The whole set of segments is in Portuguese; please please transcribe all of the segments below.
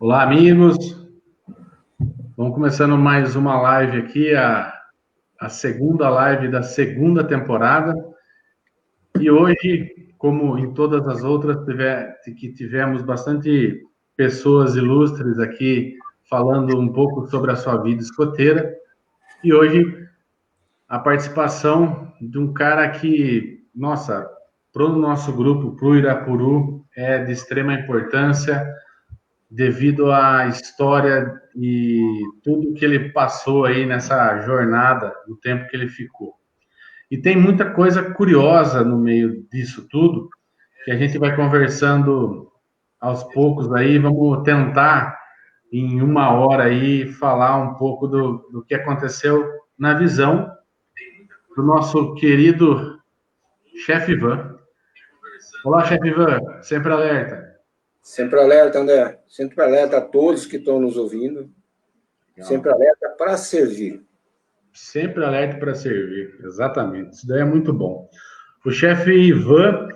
Olá, amigos. Vamos começando mais uma live aqui, a segunda live da segunda temporada. E hoje, como em todas as outras, tivemos bastante pessoas ilustres aqui falando um pouco sobre a sua vida escoteira. E hoje, a participação de um cara que, nossa, para o nosso grupo, para o Irapuru, é de extrema importância, devido à história e tudo que ele passou aí nessa jornada, no tempo que ele ficou. E tem muita coisa curiosa no meio disso tudo, que a gente vai conversando aos poucos aí, vamos tentar em uma hora aí falar um pouco do que aconteceu na visão do nosso querido chefe Ivan. Olá, chefe Ivan, sempre alerta. Sempre alerta, André. Sempre alerta a todos que estão nos ouvindo. Legal. Sempre alerta para servir. Sempre alerta para servir, exatamente. Isso daí é muito bom. O chefe Ivan,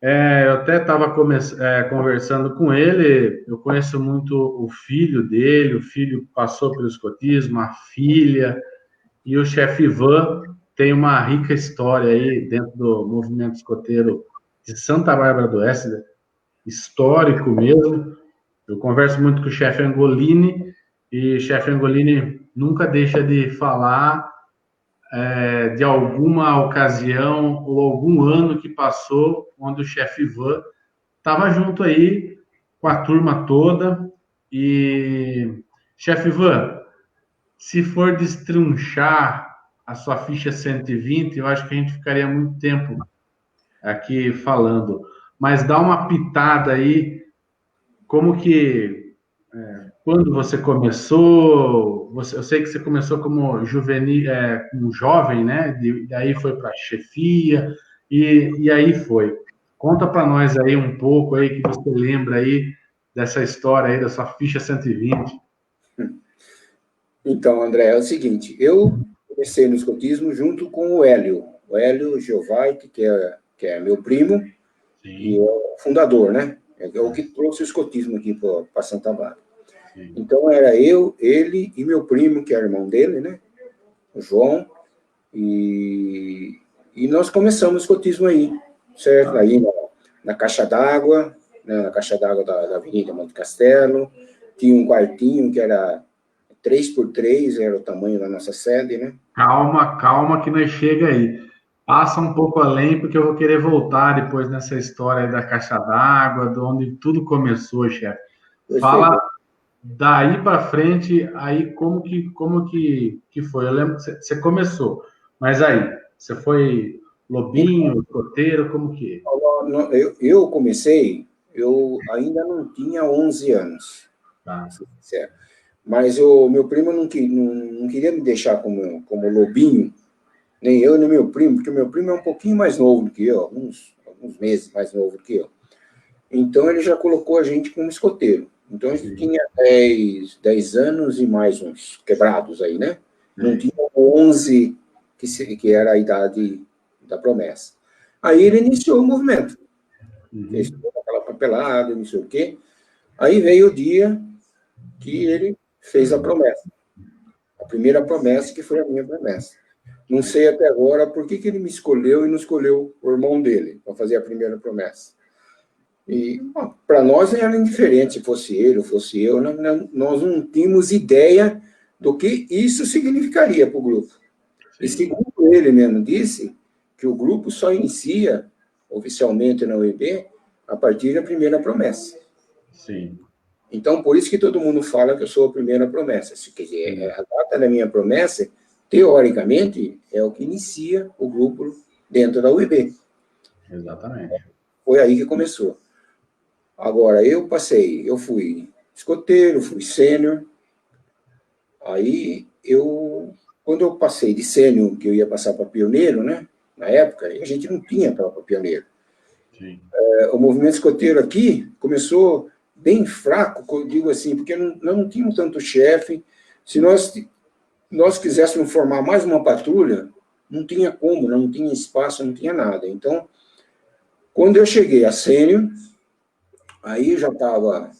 eu até estava conversando com ele, eu conheço muito o filho dele, o filho passou pelo escotismo, a filha, e o chefe Ivan tem uma rica história aí dentro do movimento escoteiro de Santa Bárbara do Oeste, histórico mesmo. Eu converso muito com o chefe Angolini, e o chefe Angolini nunca deixa de falar de alguma ocasião ou algum ano que passou onde o chefe Ivan estava junto aí com a turma toda. E, chefe Ivan, se for destrinchar a sua ficha 120, eu acho que a gente ficaria muito tempo aqui falando. Mas dá uma pitada aí, como que quando você começou, eu sei que você começou como juvenil, como jovem, né? Daí foi para chefia e aí foi. Conta para nós aí um pouco aí que você lembra aí dessa história aí da sua ficha 120. Então, André, é o seguinte, eu comecei no escotismo junto com o Hélio Giovait, que é meu primo. Sim. E é o fundador, né? É o que trouxe o escotismo aqui para Santa Bárbara. Sim. Então, era eu, ele e meu primo, que é irmão dele, né? O João. E nós começamos o escotismo aí, certo? Aí na Caixa d'Água, né? Na Caixa d'Água da Avenida Monte Castelo. Tinha um quartinho que era 3x3, era o tamanho da nossa sede, né? Calma que nós chega aí. Passa um pouco além, porque eu vou querer voltar depois nessa história aí da Caixa d'Água, de onde tudo começou, chefe. Fala daí para frente, aí como que foi? Eu lembro que você começou, mas aí, você foi lobinho, escoteiro, como que? Eu comecei, eu ainda não tinha 11 anos. Tá. Certo. Mas o meu primo não queria me deixar como lobinho, nem eu, nem meu primo, porque o meu primo é um pouquinho mais novo do que eu, alguns meses mais novo do que eu. Então, ele já colocou a gente como escoteiro. Então, a gente tinha 10 anos e mais uns quebrados aí, né? Não tinha 11, que era a idade da promessa. Aí, ele iniciou o movimento. Fez toda aquela papelada, não sei o quê. Aí, veio o dia que ele fez a promessa. A primeira promessa, que foi a minha promessa. Não sei até agora por que ele me escolheu e não escolheu o irmão dele para fazer a primeira promessa. E para nós era indiferente se fosse ele ou fosse eu, nós não tínhamos ideia do que isso significaria para o grupo. Sim. E segundo ele mesmo disse, que o grupo só inicia oficialmente na UEB a partir da primeira promessa. Sim. Então, por isso que todo mundo fala que eu sou a primeira promessa. Quer dizer, a data da minha promessa, teoricamente, é o que inicia o grupo dentro da UEB. Exatamente. Foi aí que começou. Agora, eu fui escoteiro, fui sênior. Aí, quando eu passei de sênior, que eu ia passar para pioneiro, né? Na época, a gente não tinha para pioneiro. Sim. O movimento escoteiro aqui começou bem fraco, eu digo assim, porque nós não tínhamos tanto chefe. Se nós quiséssemos formar mais uma patrulha, não tinha como, não tinha espaço, não tinha nada. Então, quando eu cheguei a sênior, aí já estava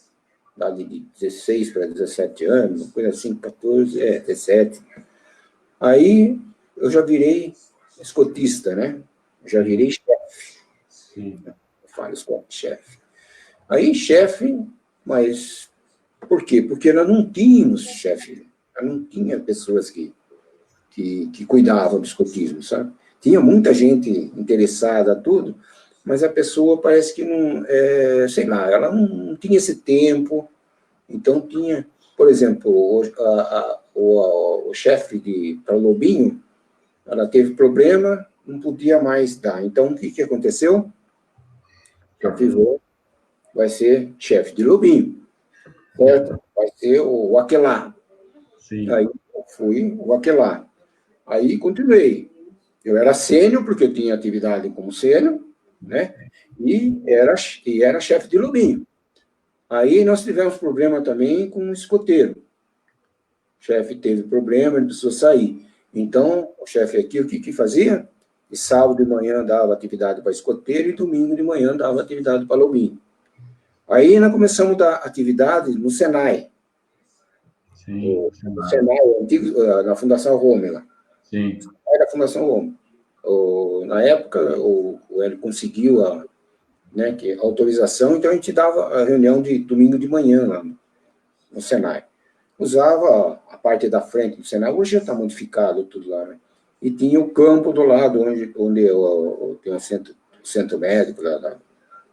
idade de 16 para 17 anos, uma coisa assim, 14, 17. Aí eu já virei escotista, né? Já virei chefe. Eu falo chefe. Aí, chefe, mas por quê? Porque nós não tínhamos chefe, nós não tinha pessoas que cuidavam do escotismo, sabe? Tinha muita gente interessada, tudo, mas a pessoa parece que não, sei lá, ela não tinha esse tempo, então tinha, por exemplo, o chefe para o Lobinho, ela teve problema, não podia mais dar. Então, o que aconteceu? O vai ser chefe de Lobinho, certo? Vai ser o Aquelar. Sim. Aí eu fui o Aquelar. Aí continuei. Eu era sênior, porque eu tinha atividade como sênior, né? E era chefe de Lobinho. Aí nós tivemos problema também com o escoteiro. O chefe teve problema, ele precisou sair. Então, o chefe aqui, o que fazia? E sábado de manhã dava atividade para escoteiro e domingo de manhã dava atividade para Lobinho. Aí nós começamos a dar atividade no Senai. Sim, no Senai, antigo, na Fundação Rômela. Sim. Era a Fundação Rômela. Na época, ele conseguiu a autorização, então a gente dava a reunião de domingo de manhã lá no Senai. Usava a parte da frente do Senai, hoje já está modificado tudo lá, né? E tinha o campo do lado, onde tem o centro médico, a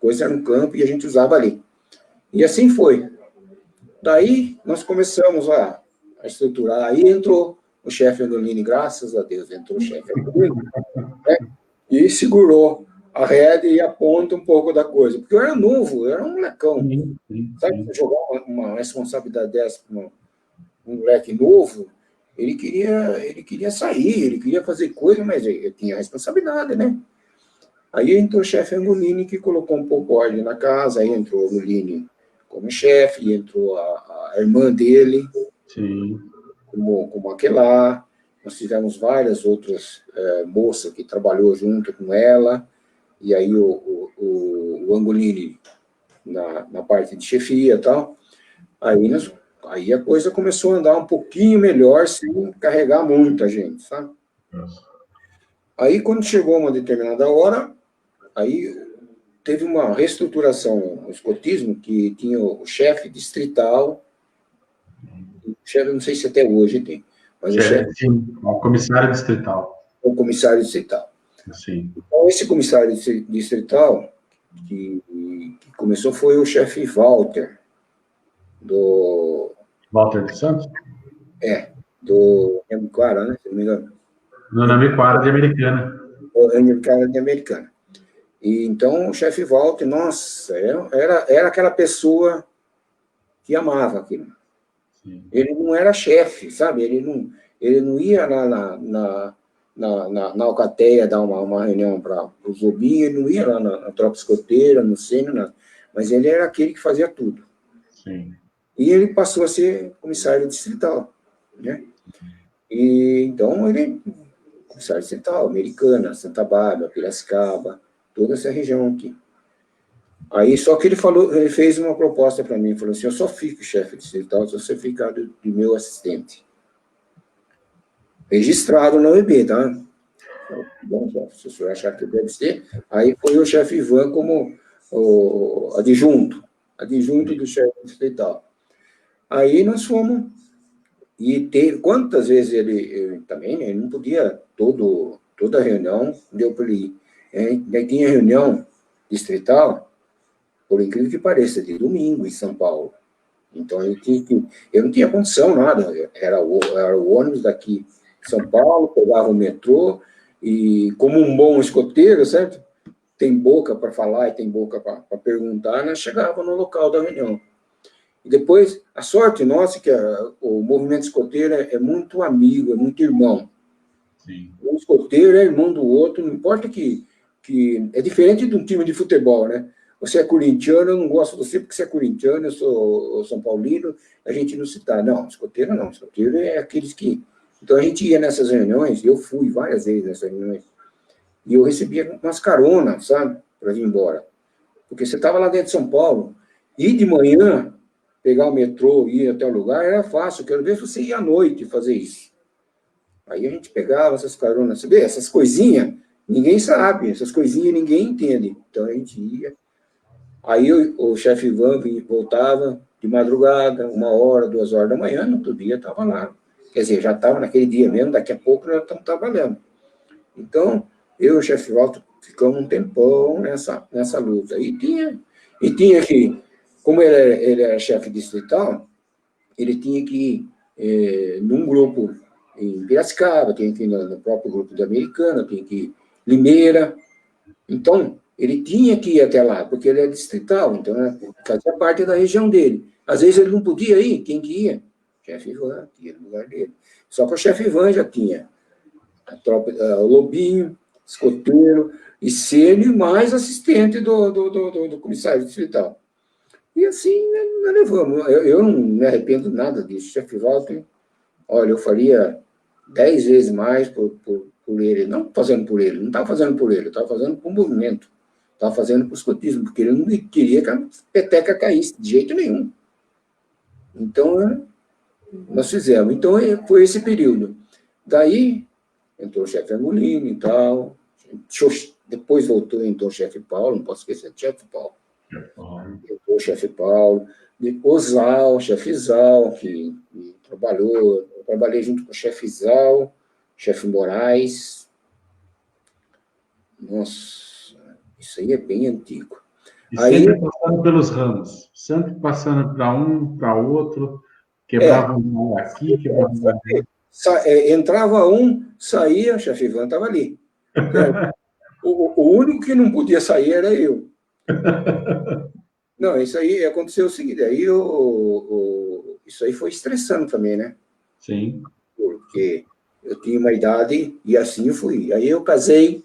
coisa era um campo e a gente usava ali. E assim foi. Daí, nós começamos a estruturar. Aí entrou o chefe Angolini, graças a Deus, entrou o chefe Angolini, né? E segurou a rédea e a ponta um pouco da coisa. Porque eu era novo, eu era um molecão. Sabe, jogar uma responsabilidade dessa para um moleque novo, ele queria sair, ele queria fazer coisa, mas ele tinha responsabilidade, né? Aí entrou o chefe Angolini, que colocou um pouco ordem na casa, aí entrou o Angolini como chefe, entrou a irmã dele, sim, como aquela. Nós tivemos várias outras moças que trabalhou junto com ela, e aí o Angolini na parte de chefia e tal. Aí a coisa começou a andar um pouquinho melhor, sem carregar muita gente, sabe? Aí, quando chegou uma determinada hora, aí teve uma reestruturação no escotismo, que tinha o chefe distrital, chefe, não sei se até hoje tem, mas o chefe... Sim, o comissário distrital. O comissário distrital. Sim. Então, esse comissário distrital, que começou, foi o chefe Walter, Walter dos Santos? Do Ambiquara, né, se não me engano. No Ambiquara de Americana. O Ambiquara de Americana. E, então, o chefe Walter, nossa, era aquela pessoa que amava aquilo. Sim. Ele não era chefe, sabe? Ele não ia lá na Alcateia dar uma reunião para os lobinhos, ele não ia lá na tropa escoteira, no Sênior, nada. Mas ele era aquele que fazia tudo. Sim. E ele passou a ser comissário distrital, né? E, então, ele comissário distrital, Americana, Santa Bárbara, Piracicaba, toda essa região aqui. Aí, só que ele fez uma proposta para mim, falou assim, eu só fico chefe distrital se você ficar de meu assistente. Registrado na OEB, tá? Bom, se o senhor achar que deve ser, aí foi o chefe Ivan como o adjunto do chefe distrital. Aí nós fomos, e quantas vezes ele também, ele não podia, toda reunião, deu para ele ir. Daí tinha reunião distrital, por incrível que pareça, de domingo em São Paulo. Então, eu não tinha condição, nada, era o ônibus daqui de São Paulo, pegava o metrô, e como um bom escoteiro, certo? Tem boca para falar e tem boca para perguntar, nós chegávamos no local da reunião. E depois, a sorte nossa é que o movimento escoteiro é muito amigo, é muito irmão. Sim. Um escoteiro é irmão do outro, não importa que é diferente de um time de futebol, né? Você é corintiano, eu não gosto de você porque você é corintiano, eu sou São Paulino, a gente não se dá. Não, escoteiro não, escoteiro é aqueles que... Então, a gente ia nessas reuniões, eu fui várias vezes nessas reuniões, e eu recebia umas caronas, sabe, para vir embora. Porque você estava lá dentro de São Paulo, e de manhã, pegar o metrô e ir até o lugar era fácil. Quero ver se você ia à noite fazer isso. Aí a gente pegava essas caronas, você vê, essas coisinhas, ninguém sabe, essas coisinhas ninguém entende. Então a gente ia. Aí o chefe Ivan voltava de madrugada, 1h, 2h da manhã, no outro dia estava lá. Quer dizer, já estava naquele dia mesmo, daqui a pouco nós estamos trabalhando. Então, eu e o chefe Walter ficamos um tempão nessa luta. E tinha que, como ele era chefe distrital, ele tinha que ir num grupo em Piracicaba, tinha que ir no próprio grupo da Americana, tinha que ir em Limeira. Então, ele tinha que ir até lá, porque ele é distrital, então fazia parte da região dele. Às vezes ele não podia ir, quem que ia? O chefe Ivan, que ia no lugar dele. Só que o chefe Ivan já tinha a tropa, o Lobinho, escoteiro, e Sênio, mais assistente do comissário distrital. E assim, nós levamos. Eu não me arrependo nada disso. O chefe Walter, olha, eu faria 10 vezes mais por ele. Não fazendo por ele, não estava fazendo por ele, estava fazendo por movimento. Estava fazendo por escotismo, porque ele não queria que a peteca caísse, de jeito nenhum. Então, nós fizemos. Então, foi esse período. Daí, entrou o chefe Angolini e tal. Depois voltou, entrou o chefe Paulo, não posso esquecer do chefe Paulo. Entrou o chefe Paulo. Depois o chefe Zal, que trabalhou. Eu trabalhei junto com o chefe Zal, chefe Moraes. Nossa, isso aí é bem antigo. E sempre passando pelos ramos, sempre passando para um, para outro, quebrava um aqui, quebrava um ali. Entrava um, saía, o chefe Ivan estava ali. O único que não podia sair era eu. Não, isso aí aconteceu o seguinte, aí isso aí foi estressando também, né? Sim. Porque eu tinha uma idade e assim eu fui. Aí eu casei,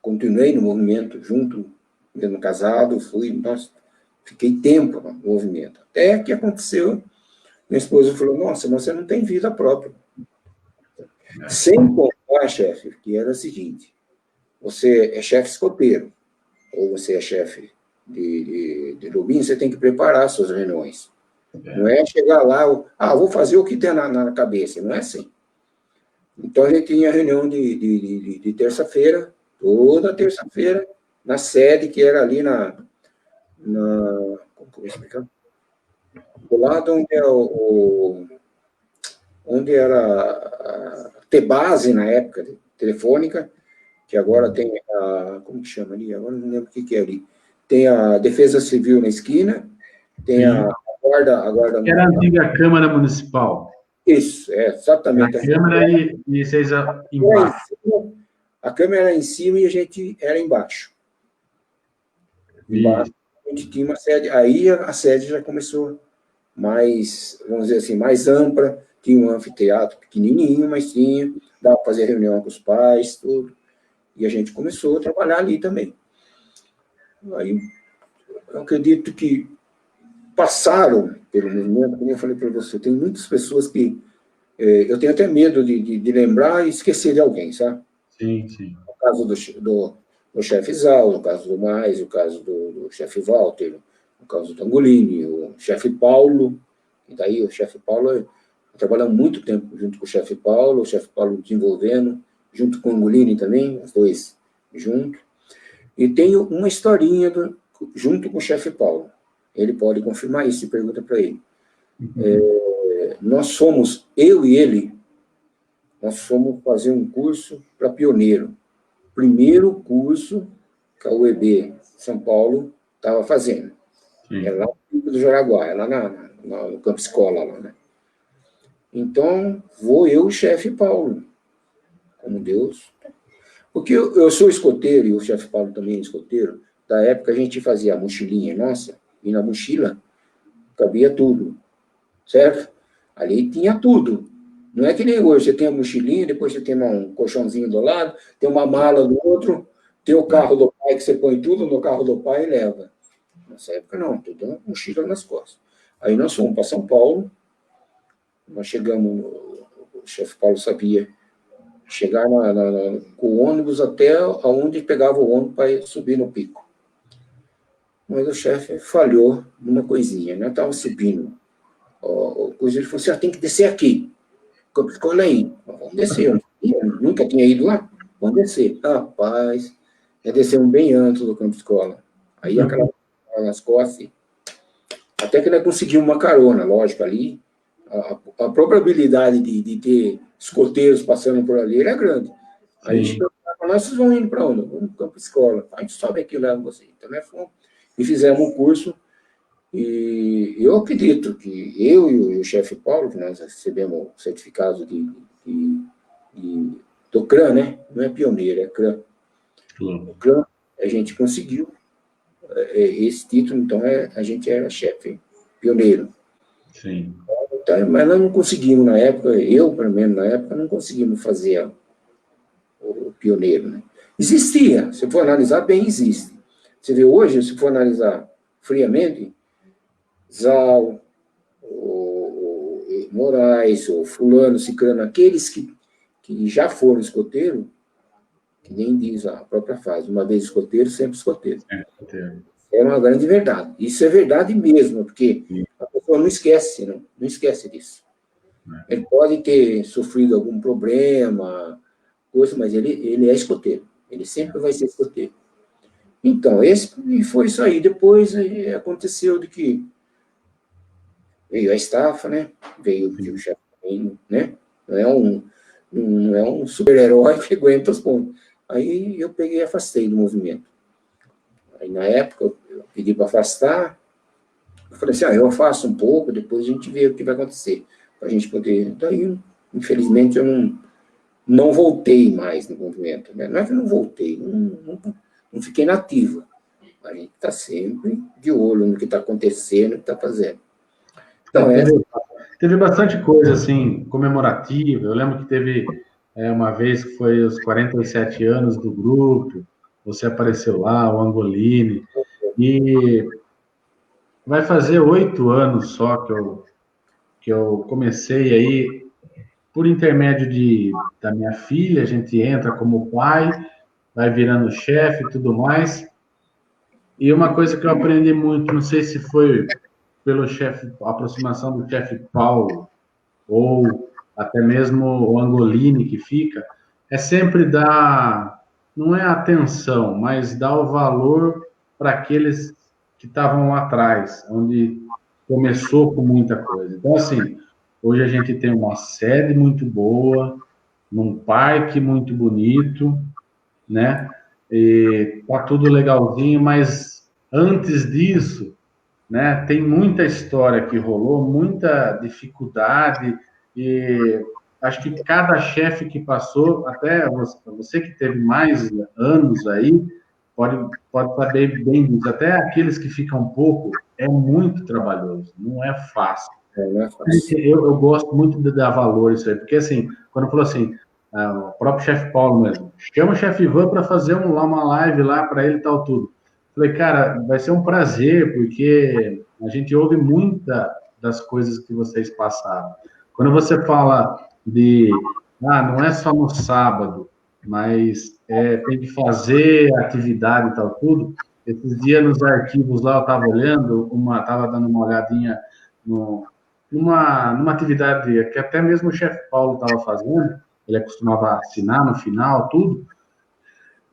continuei no movimento junto, mesmo casado, fiquei tempo no movimento. Até que aconteceu, minha esposa falou, nossa, mas você não tem vida própria. Sem contar, chefe, que era o seguinte, você é chefe escoteiro, ou você é chefe de lobinho, você tem que preparar suas reuniões. Não é chegar lá, vou fazer o que tem na cabeça, não é assim. Então, a gente tinha reunião de terça-feira, toda terça-feira, na sede, que era ali como que eu vou explicar? Do lado onde era a Tebase, na época, telefônica, que agora tem como que chama ali? Agora não lembro o que é ali. Tem a Defesa Civil na esquina, tem a guarda... Era a antiga Câmara Municipal. Isso, exatamente. A Câmara e vocês embaixo. A Câmara era em cima e a gente era embaixo. Embaixo a gente tinha uma sede. Aí a sede já começou mais, vamos dizer assim, mais ampla. Tinha um anfiteatro pequenininho, mas dava para fazer reunião com os pais, tudo. E a gente começou a trabalhar ali também. Aí, eu acredito que passaram pelo movimento, como eu falei para você, tem muitas pessoas que eu tenho até medo de lembrar e esquecer de alguém, sabe? Sim, sim. No caso do chefe Zal, no caso do Mais, no caso do chefe Walter, no caso do Angolini, o chefe Paulo, e daí o chefe Paulo, trabalhamos muito tempo junto com o chefe Paulo desenvolvendo, junto com o Angolini também, os dois juntos. E tenho uma historinha junto com o chefe Paulo. Ele pode confirmar isso, se pergunta para ele. Nós fomos, eu e ele, nós fomos fazer um curso para pioneiro. Primeiro curso que a UEB São Paulo estava fazendo. É lá no Pico do Jaraguá, é lá no Campo Escola. Lá, né? Então, vou eu e o chefe Paulo, como Deus. Porque eu sou escoteiro, e o chefe Paulo também é escoteiro. Da época a gente fazia a mochilinha nossa, e na mochila cabia tudo, certo? Ali tinha tudo. Não é que nem hoje, você tem a mochilinha, depois você tem um colchãozinho do lado, tem uma mala do outro, tem o carro do pai que você põe tudo no carro do pai e leva. Nessa época não, tudo uma mochila nas costas. Aí nós fomos para São Paulo, nós chegamos, o chefe Paulo sabia, chegar com o ônibus até onde pegava o ônibus para subir no pico. Mas o chefe falhou numa coisinha, né? Eu estava subindo. Ele falou assim, tem que descer aqui. Campo Escola aí. Vamos descer. Eu nunca tinha ido lá. Vamos descer. Rapaz, descemos bem antes do Campo Escola. Aí aquela nas costas. Até que nós conseguimos uma carona, lógico, ali. A probabilidade de ter escoteiros passando por ali era grande. Aí nós vamos indo para onde? Vamos para o Campo Escola. A gente sobe aqui e leva você. Então, nós fomos e fizemos um curso. E eu acredito que eu e o chefe Paulo, que nós recebemos certificado do CRAN, né? Não é pioneiro, é CRAN. O CRAN, a gente conseguiu esse título, então a gente era chefe pioneiro. Sim. Então, mas nós não conseguimos na época, eu, pelo menos na época, não conseguimos fazer o pioneiro, né? Existia, se for analisar, bem existe. Você vê hoje, se for analisar friamente, Zal, o Moraes, o fulano, ciclano, aqueles que já foram escoteiro, que nem diz a própria frase, uma vez escoteiro, sempre escoteiro. É uma grande verdade. Isso é verdade mesmo, porque a pessoa não esquece, não esquece disso. Ele pode ter sofrido algum problema, coisa, mas ele é escoteiro. Ele sempre vai ser escoteiro. Então, e foi isso aí. Depois aconteceu de que veio a estafa, né? Veio o chefe, né? Não é um super-herói que aguenta os pontos. Aí eu peguei e afastei do movimento. Aí, na época, eu pedi para afastar. Eu falei assim, eu afasto um pouco, depois a gente vê o que vai acontecer. Para a gente poder... Daí, infelizmente, eu não voltei mais no movimento. Né? Não é que eu não voltei, não fiquei nativo. A gente está sempre de olho no que está acontecendo, no que está fazendo. Então, teve bastante coisa, assim, comemorativa. Eu lembro que teve uma vez que foi os 47 anos do grupo, você apareceu lá, o Angolini, e vai fazer 8 anos só que eu comecei aí, por intermédio da minha filha, a gente entra como pai, vai virando chefe e tudo mais. E uma coisa que eu aprendi muito, não sei se foi pelo chefe, a aproximação do chefe Paulo, ou até mesmo o Angolini que fica, é sempre dar, não é atenção, mas dar o valor para aqueles que estavam lá atrás, onde começou com muita coisa. Então, assim, hoje a gente tem uma sede muito boa, num parque muito bonito, né? E tá tudo legalzinho, mas antes disso, né, tem muita história que rolou, muita dificuldade, e acho que cada chefe que passou, até você que teve mais anos aí, pode saber bem disso. Até aqueles que ficam um pouco, é muito trabalhoso, não é fácil. Não é fácil. Eu gosto muito de dar valor a isso aí, porque assim, quando falou assim, o próprio chefe Paulo mesmo, chama o chefe Ivan para fazer uma live lá para ele e tal, tudo. Falei, cara, vai ser um prazer, porque a gente ouve muita das coisas que vocês passaram. Quando você fala não é só no sábado, mas tem que fazer atividade e tal, tudo. Esses dias nos arquivos lá, eu estava olhando, estava dando uma olhadinha numa atividade que até mesmo o chefe Paulo estava fazendo, ele costumava assinar no final, tudo.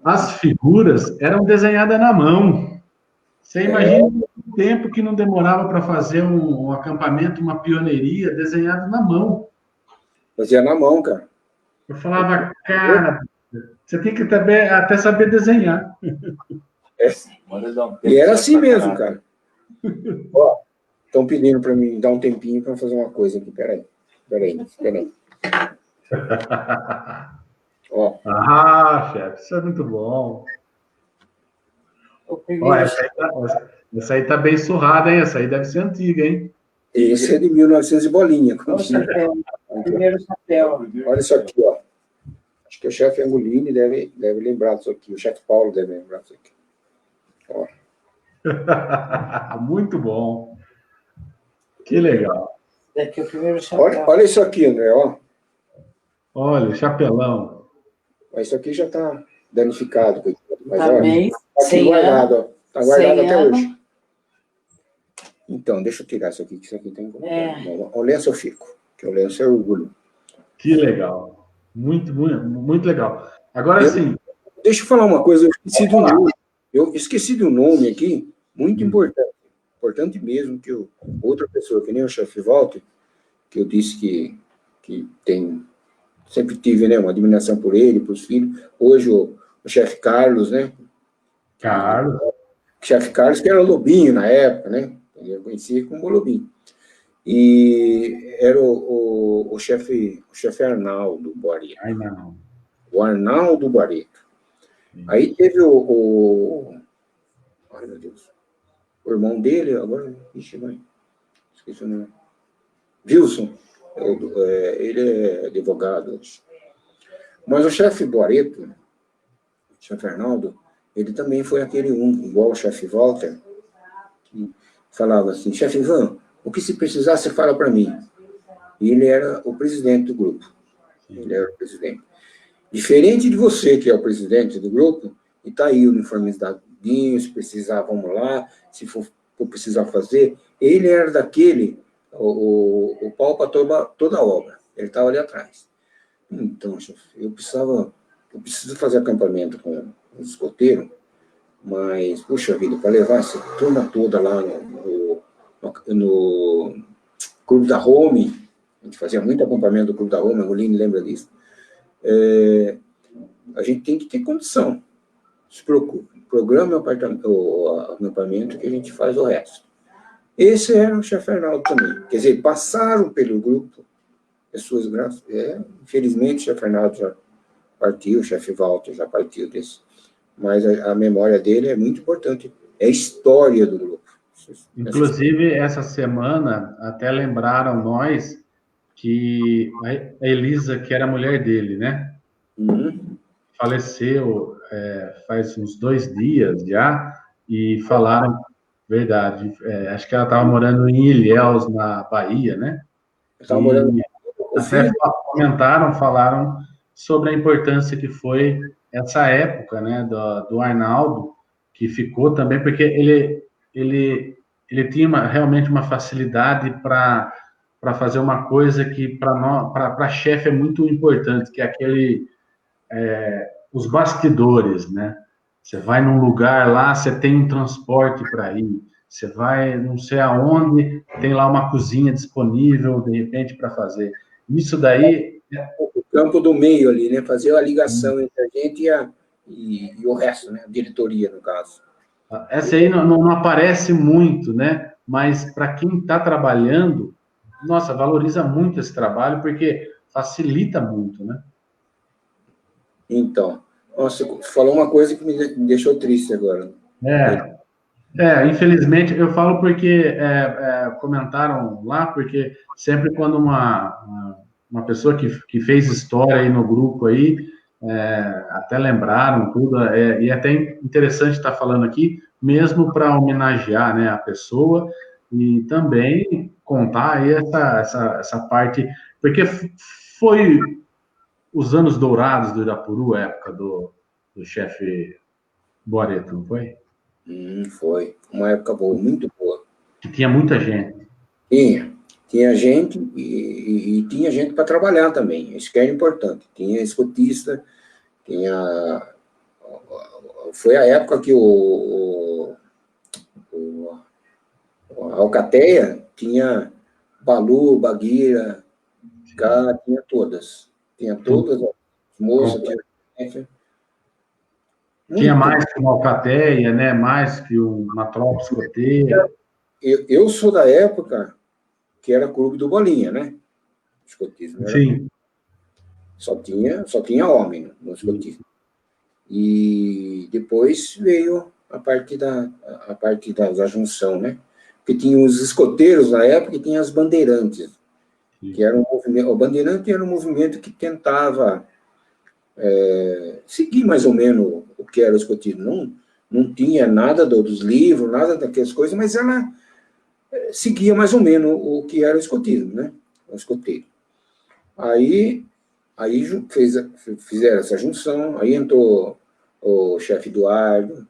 As figuras eram desenhadas na mão. Você imagina o tempo que não demorava para fazer um acampamento, uma pioneiria desenhado na mão. Fazia na mão, cara. Eu falava, cara, você tem que até saber desenhar. E era assim mesmo, cara. Ó, estão pedindo para mim dar um tempinho para fazer uma coisa aqui. Peraí. Ó. Chefe, isso é muito bom. Ó, essa aí tá bem surrada, hein? Essa aí deve ser antiga, hein? Esse é de 1900 e bolinha. Primeiro chapéu. Olha isso aqui, ó. Acho que o chefe Angolini deve lembrar disso aqui. O chefe Paulo deve lembrar disso aqui. Ó. Muito bom. Que legal. Daqui é o primeiro chapéu. Olha isso aqui, André, ó. Olha, o chapelão. Isso aqui já está danificado. Mas, tá olha, bem. tá aqui guardado, ó. Tá guardado até hoje. Então, deixa eu tirar isso aqui, que isso aqui tem que... O lenço eu fico, que o lenço é orgulho. Que legal. Muito, muito, muito legal. Agora sim. Deixa eu falar uma coisa, eu esqueci de um nome aqui, muito importante. Importante mesmo, que outra pessoa, que nem o chefe Walter, que eu disse que sempre tive, né, uma admiração por ele, por os filhos. Hoje o chefe Carlos, né? Carlos. O chefe Carlos, que era Lobinho na época, né? Eu conhecia como Lobinho. E era o chefe Arnaldo Barreto. Ai, não. O Arnaldo Barreto. Aí teve ai, meu Deus. O irmão dele, agora... Ixi, vai. Esqueci o nome. Wilson. Ele é advogado. Mas o chefe Barreto, o chefe Arnaldo, ele também foi aquele igual o chefe Walter, que falava assim, chefe Ivan, o que se precisar, você fala para mim. E ele era o presidente do grupo. Ele era o presidente. Diferente de você, que é o presidente do grupo, e está aí uniformizadinho, se precisar, vamos lá, se for precisar fazer. Ele era daquele, o pau para toda a obra. Ele estava ali atrás. Então, eu preciso fazer acampamento com os escoteiros, mas, puxa vida, para levar essa turma toda lá no Clube da Home, a gente fazia muito acampamento do Clube da Home, a Roline lembra disso, a gente tem que ter condição, não se preocupe, programa o acampamento que a gente faz o resto. Esse era o chefe Arnaldo também, quer dizer, passaram pelo grupo, pessoas graças, infelizmente o chefe Arnaldo já partiu, o chefe Walter já partiu desse, mas a memória dele é muito importante, é a história do grupo. Inclusive, essa semana, até lembraram nós que a Elisa, que era a mulher dele, né? Faleceu faz uns 2 dias já, e falaram, verdade, acho que ela estava morando em Ilhéus, na Bahia, né? Estava morando... Até falaram sobre a importância que foi essa época, né, do Arnaldo, que ficou também, porque ele tinha realmente uma facilidade para fazer uma coisa que para chefe é muito importante, que é os bastidores, né? Você vai num lugar lá, você tem um transporte para ir, você vai não sei aonde, tem lá uma cozinha disponível, de repente, para fazer. Isso daí... O campo do meio ali, né? Fazer a ligação entre a gente e o resto, né? A diretoria, no caso. Essa aí não aparece muito, né? Mas para quem está trabalhando, nossa, valoriza muito esse trabalho, porque facilita muito, né? Então, nossa, você falou uma coisa que me deixou triste agora. Infelizmente, eu falo porque comentaram lá, porque sempre quando uma pessoa que fez história aí no grupo aí, até lembraram tudo, e é até interessante estar falando aqui, mesmo para homenagear, né, a pessoa, e também contar aí essa parte, porque foi os anos dourados do Irapuru, a época do chefe Boareto, não foi? Foi uma época boa, muito boa. Que tinha muita gente. Tinha gente e tinha gente para trabalhar também, isso que era importante. Tinha escotista, foi a época que a Alcateia tinha Balu, Bagueira, Cá, tinha todas. Tinha todas as moças, tinha mais que uma Alcateia, né? Mais que uma tropa escoteira. Eu sou da época que era clube do Bolinha, né? Escotismo. Sim. Só tinha homem no escotismo. E depois veio a parte da junção, né? Porque tinha os escoteiros na época e tinha as bandeirantes, que era um movimento. O bandeirante era um movimento que tentava seguir mais ou menos o que era o escotismo. Não tinha nada dos livros, nada daquelas coisas, mas ela seguia mais ou menos o que era o escotismo, né? O escoteiro. Aí fizeram essa junção, aí entrou o chefe Eduardo,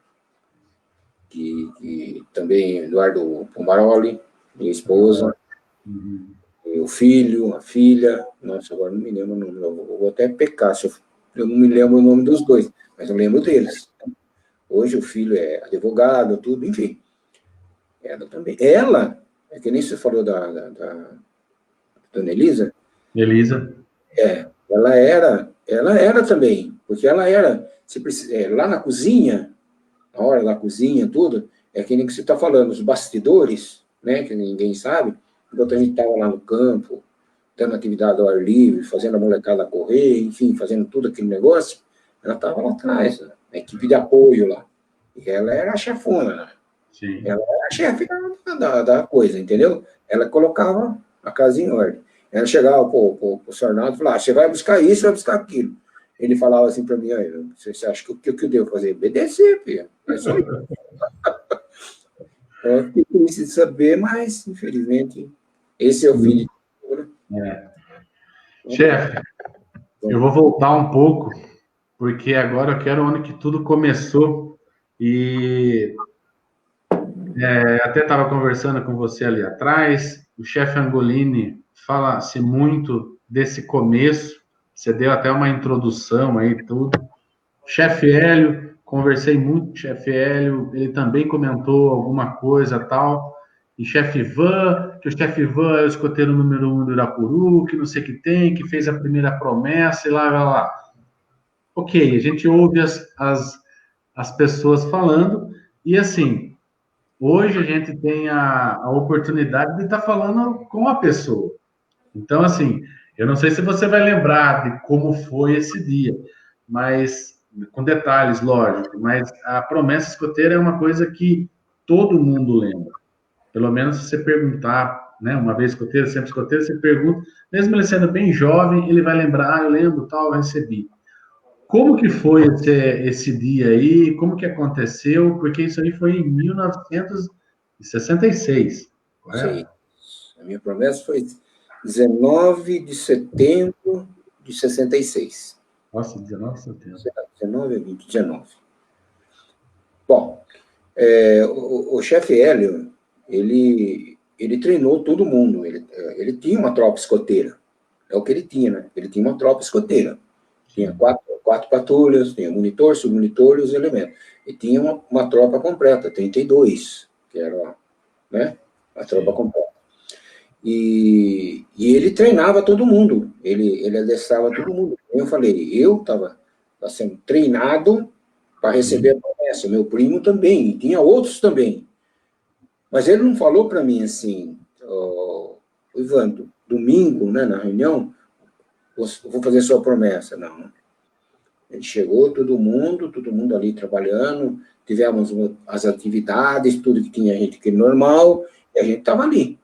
que também, Eduardo Pomaroli, minha esposa, o filho, a filha, nossa, agora não me lembro o nome, eu vou até pecar, se eu não me lembro o nome dos dois, mas eu lembro deles. Hoje o filho é advogado, tudo, enfim. Ela também. Ela, é que nem você falou da Dona Elisa. Elisa. Ela era também, porque ela era, lá na cozinha, na hora da cozinha, tudo, é que nem que você está falando, os bastidores, né, que ninguém sabe, enquanto a gente estava lá no campo, dando atividade ao ar livre, fazendo a molecada correr, enfim, fazendo tudo aquele negócio, ela estava lá atrás, né, a equipe de apoio lá. E ela era a chefona, né? Sim. Ela era a chefe da coisa, entendeu? Ela colocava a casa em ordem. Ela chegava para o senhor Arnaldo e falava, você vai buscar isso, vai buscar aquilo. Ele falava assim para mim, você acha que o que eu devo fazer? Obedecer, filho. É só isso. Eu fiquei triste de saber, mas, infelizmente, esse é o fim de tudo. Chefe, eu vou voltar um pouco, porque agora eu quero onde que tudo começou. E até estava conversando com você ali atrás, o chefe Angolini fala-se muito desse começo, você deu até uma introdução aí, tudo. Chefe Hélio, conversei muito com o chefe Hélio, ele também comentou alguma coisa tal. E chefe Ivan, que o chefe Ivan é o escoteiro número 1 do Irapuru, que não sei o que tem, que fez a primeira promessa e lá. Ok, a gente ouve as pessoas falando, e assim, hoje a gente tem a oportunidade de estar falando com a pessoa. Então, assim, eu não sei se você vai lembrar de como foi esse dia, mas com detalhes, lógico, mas a promessa escoteira é uma coisa que todo mundo lembra. Pelo menos se você perguntar, né, uma vez escoteiro, sempre escoteiro, você pergunta, mesmo ele sendo bem jovem, ele vai lembrar, eu lembro, tal, eu recebi. Como que foi esse dia aí? Como que aconteceu? Porque isso aí foi em 1966, correto? Sim. A minha promessa foi 19 de setembro de 66. Nossa, 19 de setembro. 19 a 20, 19. Bom, o chefe Hélio, ele treinou todo mundo. Ele tinha uma tropa escoteira. É o que ele tinha, né? Ele tinha uma tropa escoteira. Tinha quatro patrulhas, tinha monitor, submonitor e os elementos. E tinha uma tropa completa, 32, que era, né, a tropa completa. E ele treinava todo mundo, ele adestrava todo mundo. Eu falei, eu estava sendo treinado para receber a promessa, meu primo também, e tinha outros também. Mas ele não falou para mim assim, Ivan, domingo, né, na reunião, vou fazer sua promessa. Não. Ele chegou, todo mundo ali trabalhando, tivemos as atividades, tudo que tinha gente que normal, e a gente estava ali.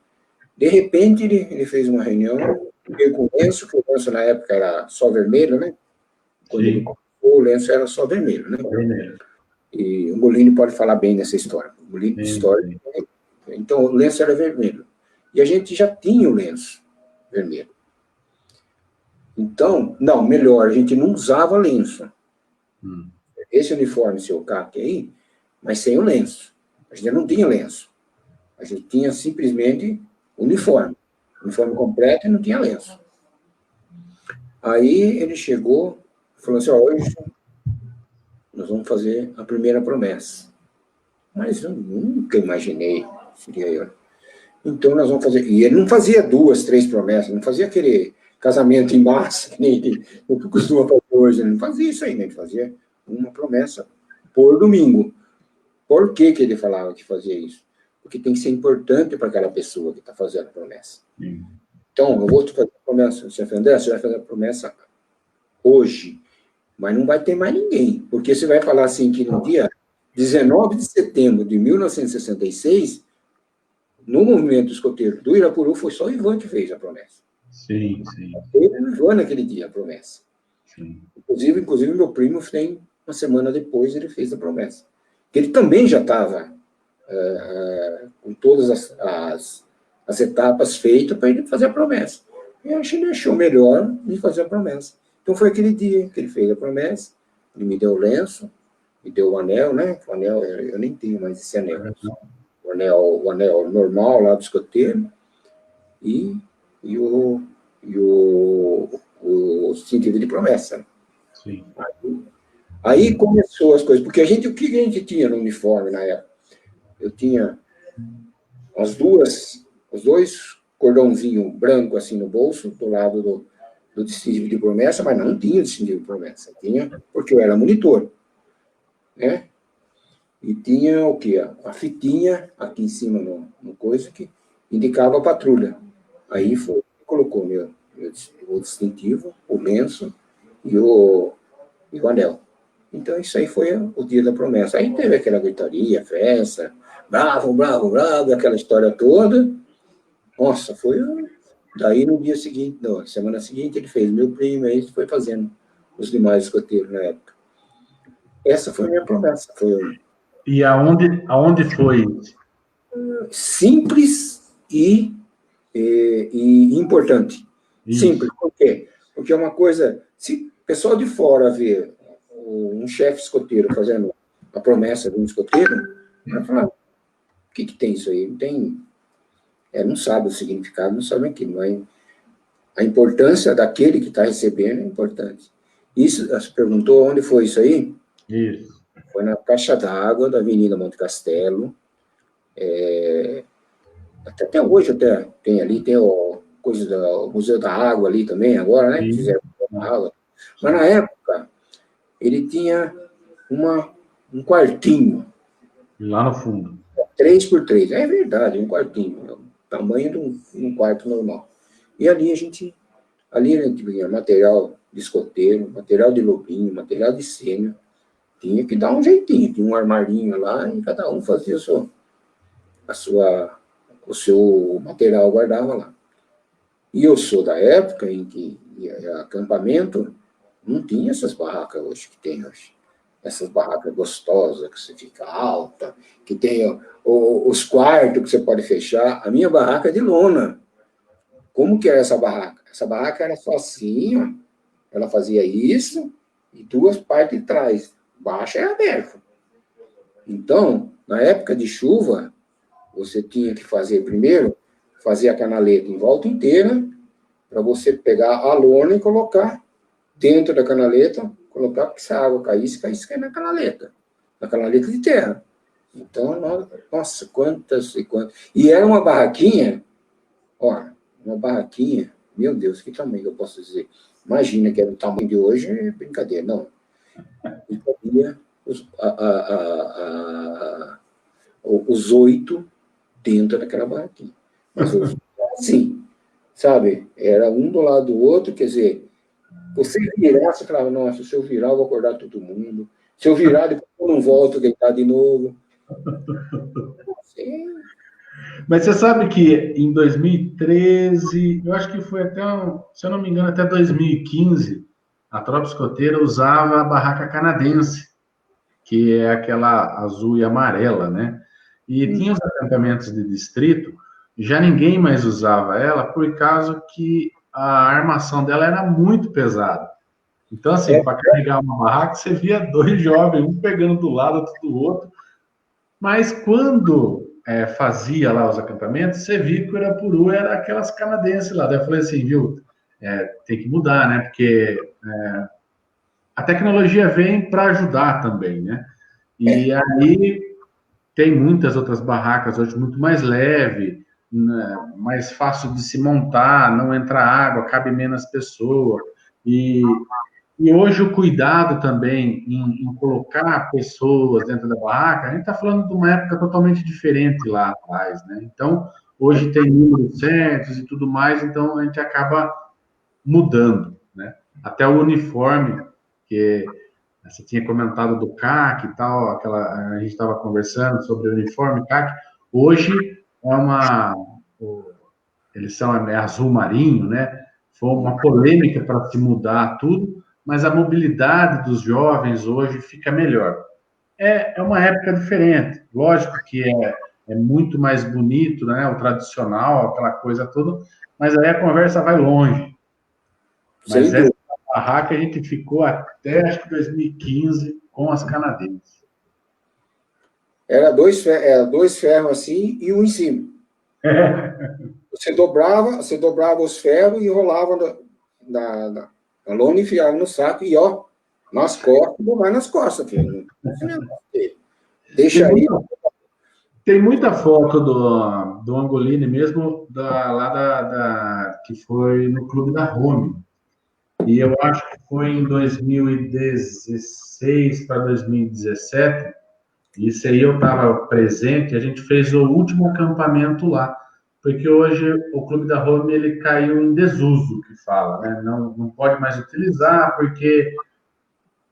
De repente, ele fez uma reunião, veio com o lenço, que o lenço na época era só vermelho, né? Quando ele comprou, o lenço era só vermelho, né? Vermelho. E o Molini pode falar bem dessa história. O Molini de história. Então, o lenço era vermelho. E a gente já tinha o lenço vermelho. Então, não, melhor, a gente não usava lenço. Esse uniforme, seu CAC aí, mas sem o lenço. A gente não tinha lenço. A gente tinha simplesmente uniforme completo e não tinha lenço. Aí ele chegou e falou assim, hoje nós vamos fazer a primeira promessa. Mas eu nunca imaginei, seria eu. Então nós vamos fazer... E ele não fazia 2, 3 promessas, não fazia aquele casamento em massa, que nem o que costuma fazer hoje. Ele não fazia isso aí, né? Ele fazia uma promessa por domingo. Por que ele falava que fazia isso? Porque tem que ser importante para aquela pessoa que está fazendo a promessa. Então, eu vou fazer a promessa, chefe André, você vai fazer a promessa hoje, mas não vai ter mais ninguém, porque você vai falar assim que no dia 19 de setembro de 1966, no movimento escoteiro do Irapuru, foi só o Ivan que fez a promessa. Sim. Ele e o Ivan naquele dia a promessa. Sim. Inclusive, meu primo, tem uma semana depois, ele fez a promessa. Ele também já estava com todas as etapas feitas para ele fazer a promessa. E acho que ele achou melhor de fazer a promessa. Então foi aquele dia que ele fez a promessa, ele me deu o lenço, me deu o anel, né? O anel, eu nem tenho mais esse anel. o anel normal lá do escoteiro e o sentido de promessa. Sim. Aí começou as coisas, porque o que a gente tinha no uniforme na época? Eu tinha os dois cordãozinhos brancos assim no bolso, do lado do distintivo de promessa, mas não tinha distintivo de promessa. Tinha, porque eu era monitor, né? E tinha o quê? A fitinha aqui em cima no coisa que indicava a patrulha. Aí colocou o distintivo, o lenço e o anel. Então, isso aí foi o dia da promessa. Aí teve aquela gritaria, festa, bravo, bravo, bravo, aquela história toda. Nossa, foi... Daí, no dia seguinte, na semana seguinte, ele fez meu primo, aí foi fazendo os demais escoteiros na época. Essa foi a minha promessa. E aonde foi? Simples e importante. Isso. Simples, por quê? Porque é uma coisa... Se o pessoal de fora vê um chefe escoteiro fazendo a promessa de um escoteiro, vai falar, o que tem isso aí? Não tem... não sabe o significado, não sabe aquilo. Mas a importância daquele que está recebendo é importante. Isso, você perguntou onde foi isso aí? Isso. Foi na caixa d'água da Avenida Monte Castelo. Até hoje tem ali, tem o Museu da Água ali também, agora, né? Fizeram a água. Mas na época, ele tinha um quartinho. Lá no fundo. 3x3. É verdade, um quartinho. É o tamanho de um quarto normal. E ali a gente tinha material de escoteiro, material de lobinho, material de sênior. Tinha que dar um jeitinho. Tinha um armarinho lá e cada um fazia o seu material, guardava lá. E eu sou da época em que acampamento não tinha essas barracas hoje que tem hoje. Essas barracas gostosas, que você fica alta, que tem os quartos que você pode fechar. A minha barraca é de lona. Como que era essa barraca? Essa barraca era só assim, ó. Ela fazia isso e duas partes de trás. Baixa é aberta. Então, na época de chuva, você tinha que fazer primeiro, fazer a canaleta em volta inteira, para você pegar a lona e colocar dentro da canaleta, colocar, porque se a água caísse na canaleta de terra. Então, nossa, quantas e quantas. E era uma barraquinha, meu Deus, que tamanho que eu posso dizer? Imagina que era o tamanho de hoje, é brincadeira, não. E cabia os 8 dentro daquela barraquinha. Mas assim, sabe? Era um do lado do outro, quer dizer, você virar, você falava, nossa, se eu virar, eu vou acordar todo mundo. Se eu virar, depois eu não volto a deitar de novo. Assim. Mas você sabe que em 2013, eu acho que foi até, se eu não me engano, até 2015, a tropa escoteira usava a barraca canadense, que é aquela azul e amarela, né? E tinha os acampamentos de distrito, já ninguém mais usava ela, por causa que a armação dela era muito pesada. Então, assim, para carregar uma barraca, você via 2 jovens, um pegando do lado, outro do outro. Mas quando fazia lá os acampamentos, você via que o Irapuru era aquelas canadenses lá. Daí eu falei assim, viu, tem que mudar, né? Porque a tecnologia vem para ajudar também, né? E aí tem muitas outras barracas hoje muito mais leve, né, mais fácil de se montar, não entra água, cabe menos pessoa. E hoje o cuidado também em colocar pessoas dentro da barraca, a gente está falando de uma época totalmente diferente lá atrás, né? Então, hoje tem números certos e tudo mais, então a gente acaba mudando, né? Até o uniforme, que você tinha comentado do CAC e tal, a gente estava conversando sobre o uniforme CAC, hoje eles são azul marinho, né? Foi uma polêmica para se mudar tudo, mas a mobilidade dos jovens hoje fica melhor. É uma época diferente, lógico que é muito mais bonito, né? O tradicional, aquela coisa toda, mas aí a conversa vai longe. Mas essa barraca a gente ficou até, acho que 2015, com as canadenses. Era dois ferros assim e um em cima. Você dobrava os ferros e enrolava na lona, enfiava no saco e, ó, nas costas, vai nas costas, filho. Deixa aí. Tem muita foto do Angolini mesmo, que foi no Clube da Rome. E eu acho que foi em 2016 para 2017. Isso aí eu estava presente, a gente fez o último acampamento lá, porque hoje o Clube da Rome ele caiu em desuso, que fala, né? Não pode mais utilizar, porque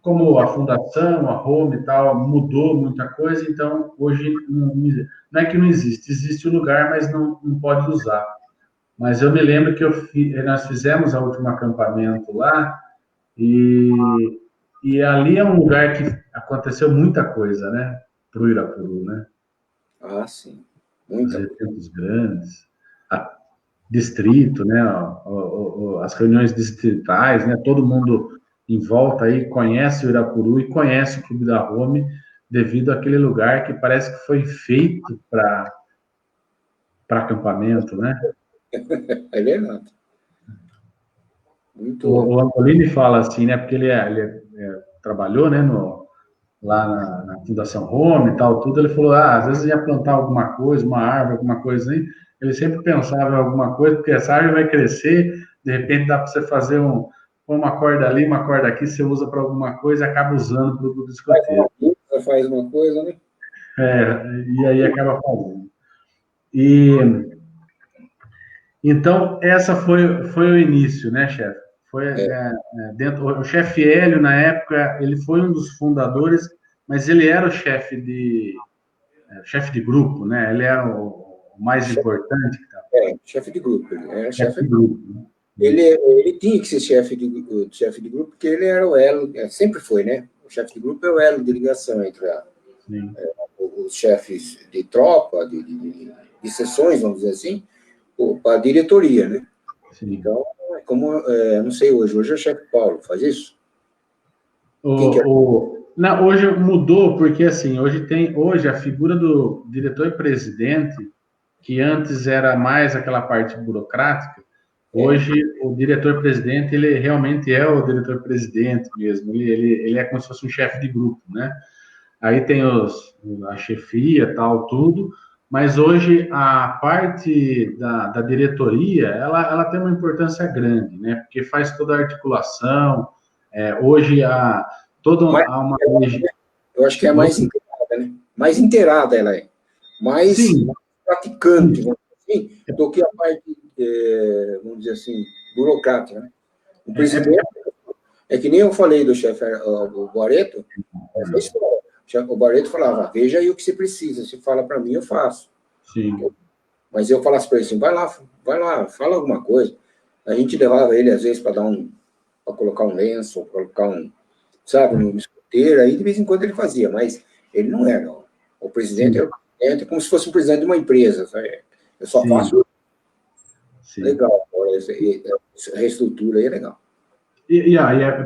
como a fundação, a Rome e tal, mudou muita coisa, então hoje não é que não existe, existe o lugar, mas não pode usar. Mas eu me lembro que nós fizemos o último acampamento lá, e ali é um lugar que aconteceu muita coisa, né? Para o Irapuru, né? Ah, sim. Os eventos grandes, distrito, né? As reuniões distritais, né? Todo mundo em volta aí conhece o Irapuru e conhece o Clube da Rome devido àquele lugar que parece que foi feito para acampamento, né? É verdade. O Angolini fala assim, né? Porque ele trabalhou, né? Lá na Fundação Rome e tal, tudo, ele falou, às vezes ia plantar alguma coisa, uma árvore, alguma coisa aí, ele sempre pensava em alguma coisa, porque essa árvore vai crescer, de repente dá para você fazer uma corda ali, uma corda aqui, você usa para alguma coisa e acaba usando para o escoteiro. Faz uma coisa, né? E aí acaba fazendo. Então, essa foi o início, né, chefe? O chefe Hélio, na época, ele foi um dos fundadores, mas ele era o chefe de grupo, né? Ele era o mais importante. Chefe de grupo. Ele era chefe de grupo. Né? Ele tinha que ser chefe de grupo, porque ele era o elo, sempre foi, né? O chefe de grupo é o elo de ligação entre os chefes de tropa, de seções, vamos dizer assim, para a diretoria, né? Sim. Então, não sei hoje é o chefe Paulo, faz isso? Não, hoje mudou, porque assim, hoje a figura do diretor-presidente, que antes era mais aquela parte burocrática, hoje o diretor-presidente, ele realmente é o diretor-presidente mesmo, ele é como se fosse um chefe de grupo, né? Aí tem a chefia, tal, tudo, mas hoje a parte da diretoria, ela tem uma importância grande, né? Porque faz toda a articulação, hoje eu acho que é mais inteirada, né? Mais inteirada ela é. Mais praticante, vamos dizer assim, do que a parte, vamos dizer assim, burocrática, né? O presidente, é que nem eu falei do chefe, o Barreto, o Barreto falava, veja aí o que você precisa, se fala para mim, eu faço. Sim. Mas eu falasse para ele assim, vai lá, fala alguma coisa. A gente levava ele, às vezes, para colocar um lenço, colocar sabe, no escoteiro, aí de vez em quando ele fazia, mas ele não era. O presidente era o presidente, como se fosse o presidente de uma empresa, sabe? Eu só faço. Sim. Legal, a reestrutura aí é legal. E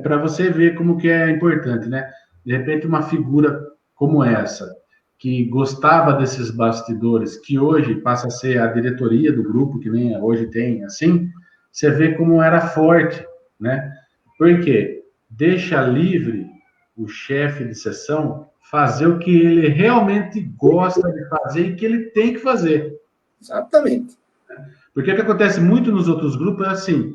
para você ver como que é importante, né? De repente, uma figura como essa, que gostava desses bastidores, que hoje passa a ser a diretoria do grupo, que nem hoje tem, assim, você vê como era forte, né? Por quê? Deixa livre o chefe de seção fazer o que ele realmente gosta de fazer e que ele tem que fazer. Exatamente. Porque o que acontece muito nos outros grupos é assim,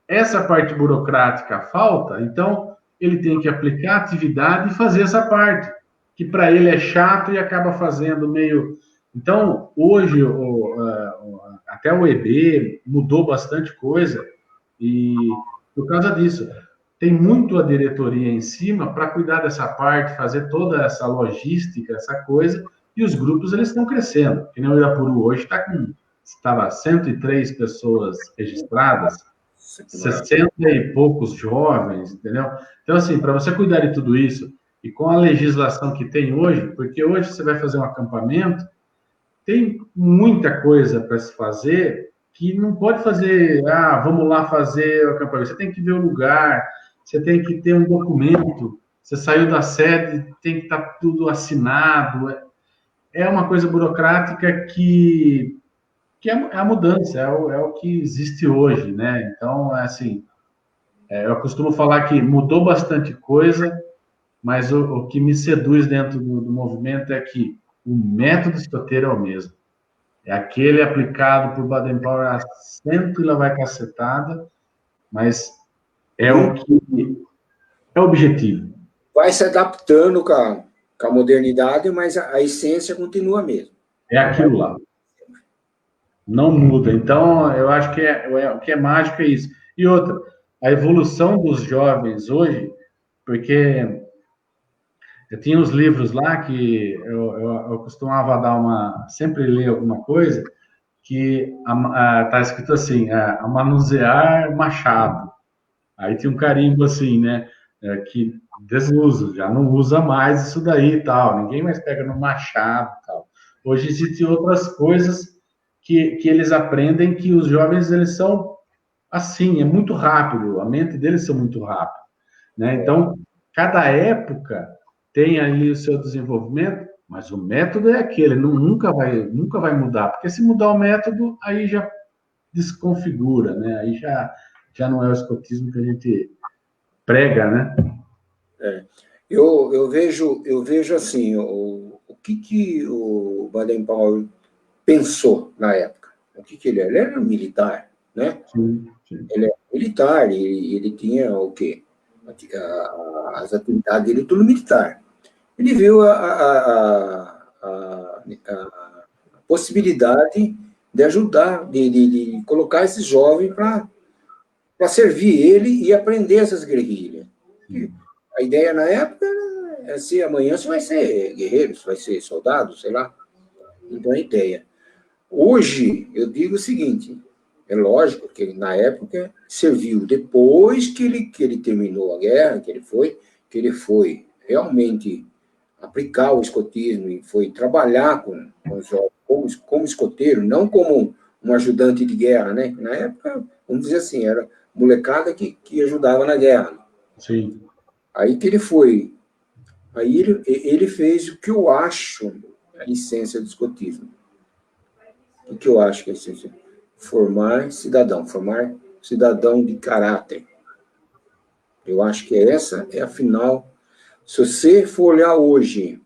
essa parte burocrática falta, então ele tem que aplicar a atividade e fazer essa parte, que para ele é chato e acaba fazendo meio... Então, hoje, até o EB mudou bastante coisa, e por causa disso, tem muito a diretoria em cima para cuidar dessa parte, fazer toda essa logística, essa coisa, e os grupos eles estão crescendo. Que nem o Irapuru hoje estava 103 pessoas registradas, 60 e poucos jovens, entendeu? Então, assim, para você cuidar de tudo isso, e com a legislação que tem hoje, porque hoje você vai fazer um acampamento, tem muita coisa para se fazer que não pode fazer, vamos lá fazer o acampamento. Você tem que ver o lugar, você tem que ter um documento, você saiu da sede, tem que estar tudo assinado. é uma coisa burocrática que é a mudança, é o que existe hoje, né? Então, assim, eu costumo falar que mudou bastante coisa, mas o que me seduz dentro do movimento é que o método escoteiro é o mesmo. É aquele aplicado por Baden-Powell há cento e lá vai cacetada, mas é o que é objetivo. Vai se adaptando com a modernidade, mas a essência continua a mesma. É aquilo lá. Não muda. Então, eu acho que o que é mágico é isso. E outra, a evolução dos jovens hoje, porque eu tinha uns livros lá que eu costumava sempre ler alguma coisa, que tá escrito assim, a manusear machado. Aí tinha um carimbo assim, né? Que desuso, já não usa mais isso daí e tal. Ninguém mais pega no machado e tal. Hoje existem outras coisas que eles aprendem que os jovens, eles são assim, é muito rápido, a mente deles são muito rápido, né? Então, cada época tem ali o seu desenvolvimento, mas o método é aquele, nunca vai mudar, porque se mudar o método, aí já desconfigura, né? Aí já não é o escotismo que a gente prega, né? Eu vejo assim, o que o Baden-Powell pensou na época? O que ele era? Ele era um militar, né? Sim. Ele era militar e ele tinha o quê? As atividades dele, tudo militar. Ele viu a possibilidade de ajudar, de colocar esse jovem para servir ele e aprender essas guerrilhas. A ideia na época é se amanhã você vai ser guerreiro, você vai ser soldado, sei lá. Então, a ideia. Hoje, eu digo o seguinte, é lógico que na época serviu. Depois que ele terminou a guerra, que ele foi realmente aplicar o escotismo e foi trabalhar com os jovens como escoteiro, não como um ajudante de guerra, né? Na época, vamos dizer assim, era molecada que ajudava na guerra. Sim. Aí que ele foi. Aí ele fez o que eu acho a essência do escotismo. O que eu acho que é a essência? Formar cidadão de caráter. Eu acho que essa é a final. Se você for olhar hoje,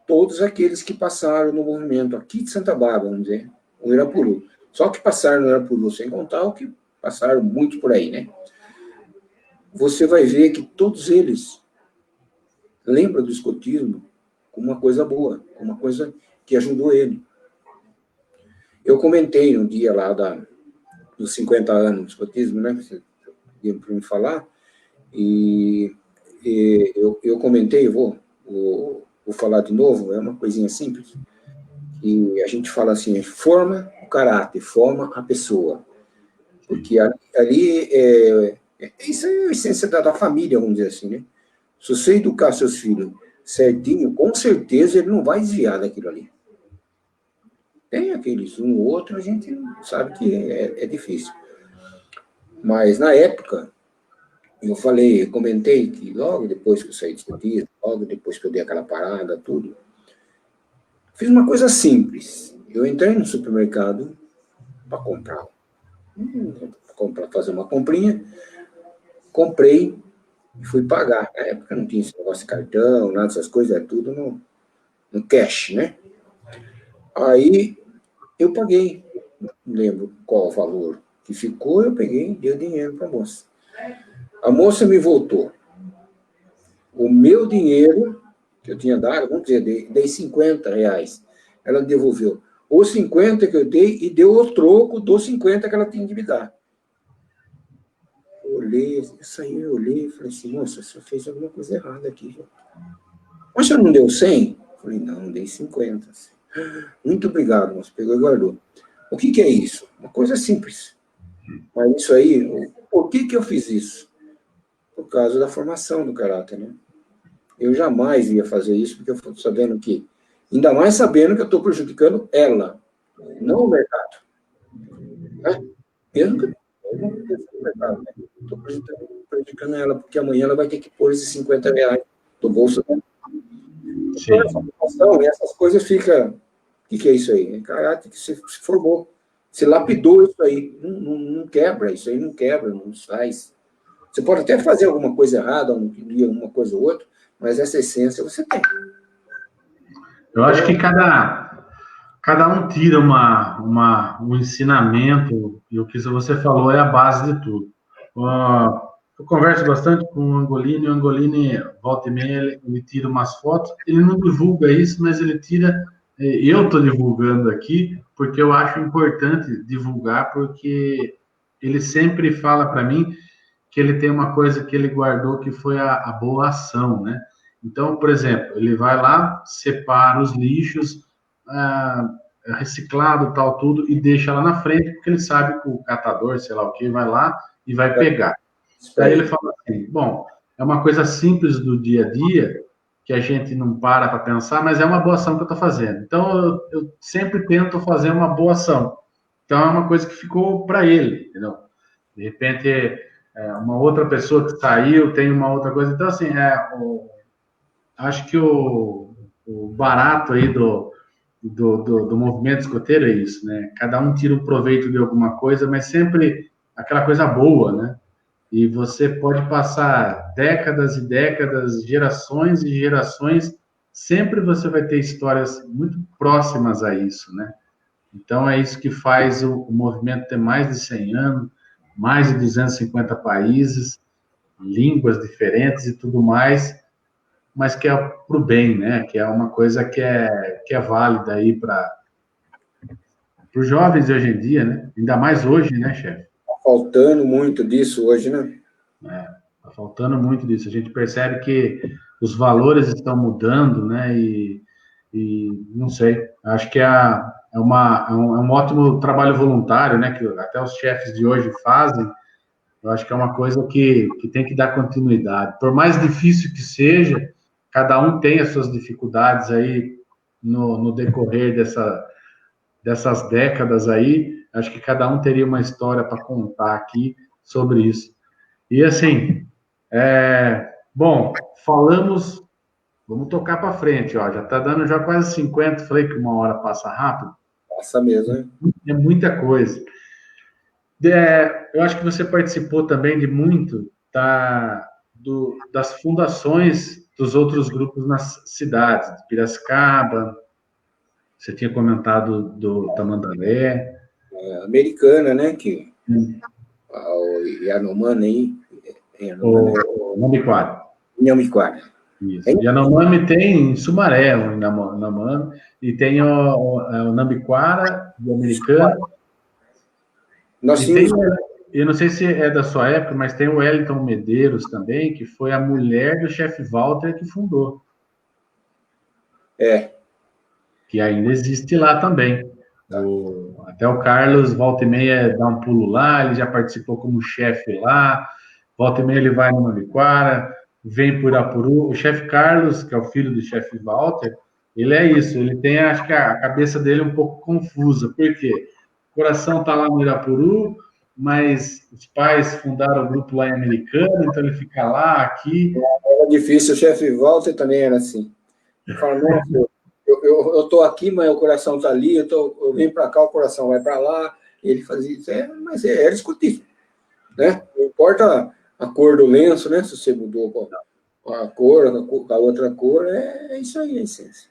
todos aqueles que passaram no movimento aqui de Santa Bárbara, vamos dizer, o Irapuru. Só que passaram no Irapuru, sem contar o que passaram muito por aí, né? Você vai ver que todos eles lembram do escotismo como uma coisa boa, como uma coisa que ajudou ele. Eu comentei um dia lá dos 50 anos do escotismo, né? Você ia para me falar, e eu comentei, vou falar de novo, é uma coisinha simples, e a gente fala assim, forma o caráter, forma a pessoa, porque ali isso é a essência da família, vamos dizer assim, né? Se você educar seus filhos certinho, com certeza ele não vai desviar daquilo ali. Tem aqueles, um ou outro, a gente sabe que é difícil. Mas, na época, eu comentei que logo depois que eu saí de escotismo, logo depois que eu dei aquela parada, tudo, fiz uma coisa simples. Eu entrei no supermercado para fazer uma comprinha, comprei e fui pagar. Na época não tinha esse negócio de cartão, nada dessas coisas, é tudo no cash, né? Aí eu paguei, não lembro qual o valor que ficou, eu peguei e dei o dinheiro para a moça. A moça me voltou o meu dinheiro que eu tinha dado, vamos dizer, dei R$50. Ela devolveu os 50 que eu dei e deu o troco dos 50 que ela tinha de me dar. Eu olhei e falei assim, moça, você fez alguma coisa errada aqui. Mas você não deu 100? Eu falei, não, dei 50. Muito obrigado, moça, pegou e guardou. O que é isso? Uma coisa simples. Mas isso aí, por que eu fiz isso? Por causa da formação do caráter, né? Eu jamais ia fazer isso, porque eu estou sabendo que, ainda mais sabendo que eu estou prejudicando ela, não o mercado. Né? Mesmo que eu não estou no mercado, né? Estou prejudicando ela, porque amanhã ela vai ter que pôr esses R$50 no bolso dela. Sim. E essas coisas ficam... O que é isso aí? É caráter que se formou. Você lapidou isso aí. Não quebra, isso aí não quebra, não faz. Você pode até fazer alguma coisa errada, uma coisa ou outra, mas essa essência você tem. Eu acho que cada um tira um ensinamento, e o que você falou é a base de tudo. Eu converso bastante com o Angolini, volta e meia, ele tira umas fotos, ele não divulga isso, mas ele tira, eu estou divulgando aqui, porque eu acho importante divulgar, porque ele sempre fala para mim que ele tem uma coisa que ele guardou, que foi a boa ação, né? Então, por exemplo, ele vai lá, separa os lixos, reciclado, tal, tudo, e deixa lá na frente, porque ele sabe que o catador, sei lá o que, vai lá e vai pegar. Daí ele fala assim, bom, é uma coisa simples do dia a dia, que a gente não para pensar, mas é uma boa ação que eu estou fazendo. Então, eu sempre tento fazer uma boa ação. Então, é uma coisa que ficou para ele, entendeu? De repente, uma outra pessoa que saiu tem uma outra coisa. Então, assim, acho que o barato aí do movimento escoteiro é isso, né? Cada um tira um proveito de alguma coisa, mas sempre aquela coisa boa, né? E você pode passar décadas e décadas, gerações e gerações, sempre você vai ter histórias muito próximas a isso, né? Então, é isso que faz o movimento ter mais de 100 anos, mais de 250 países, línguas diferentes e tudo mais, mas que é para o bem, né? Que é uma coisa que é válida aí para os jovens de hoje em dia, né? Ainda mais hoje, né, chefe? Tá faltando muito disso hoje, né? Tá faltando muito disso. A gente percebe que os valores estão mudando, né? E não sei, acho que é um ótimo trabalho voluntário, né? Que até os chefes de hoje fazem. Eu acho que é uma coisa que tem que dar continuidade. Por mais difícil que seja, cada um tem as suas dificuldades aí no decorrer dessas décadas aí. Acho que cada um teria uma história para contar aqui sobre isso. E assim, bom, vamos tocar para frente, ó. Já está dando já quase 50. Falei que uma hora passa rápido. Passa mesmo, hein? É muita coisa. Eu acho que você participou também de muito das fundações dos outros grupos nas cidades, de Piracicaba, você tinha comentado do Tamandaré. Americana, né? Que o Yanomami aí. O Namiquara. Inhamiquara. Isso. Yanomami tem em Sumaré, o Yanomami, e tem o Nambiquara, do americano. Eu não sei se é da sua época, mas tem o Wellington Medeiros também, que foi a mulher do chefe Walter que fundou. Que ainda existe lá também. Até o Carlos, volta e meia, dá um pulo lá, ele já participou como chefe lá, volta e meia ele vai no Nambiquara, vem por Irapuru. O chefe Carlos, que é o filho do chefe Walter, ele é isso, ele tem, acho que a cabeça dele um pouco confusa. Por quê? O coração está lá no Irapuru, mas os pais fundaram o grupo lá em Americana, então ele fica lá, aqui. Era difícil, o chefe Walter também era assim. Ele fala, nossa, eu estou aqui, mas o coração está ali, eu venho para cá, o coração vai para lá. Ele fazia isso, mas era discutível, né? Não importa a cor do lenço, né? Se você mudou a cor, a outra cor, é isso aí, a essência.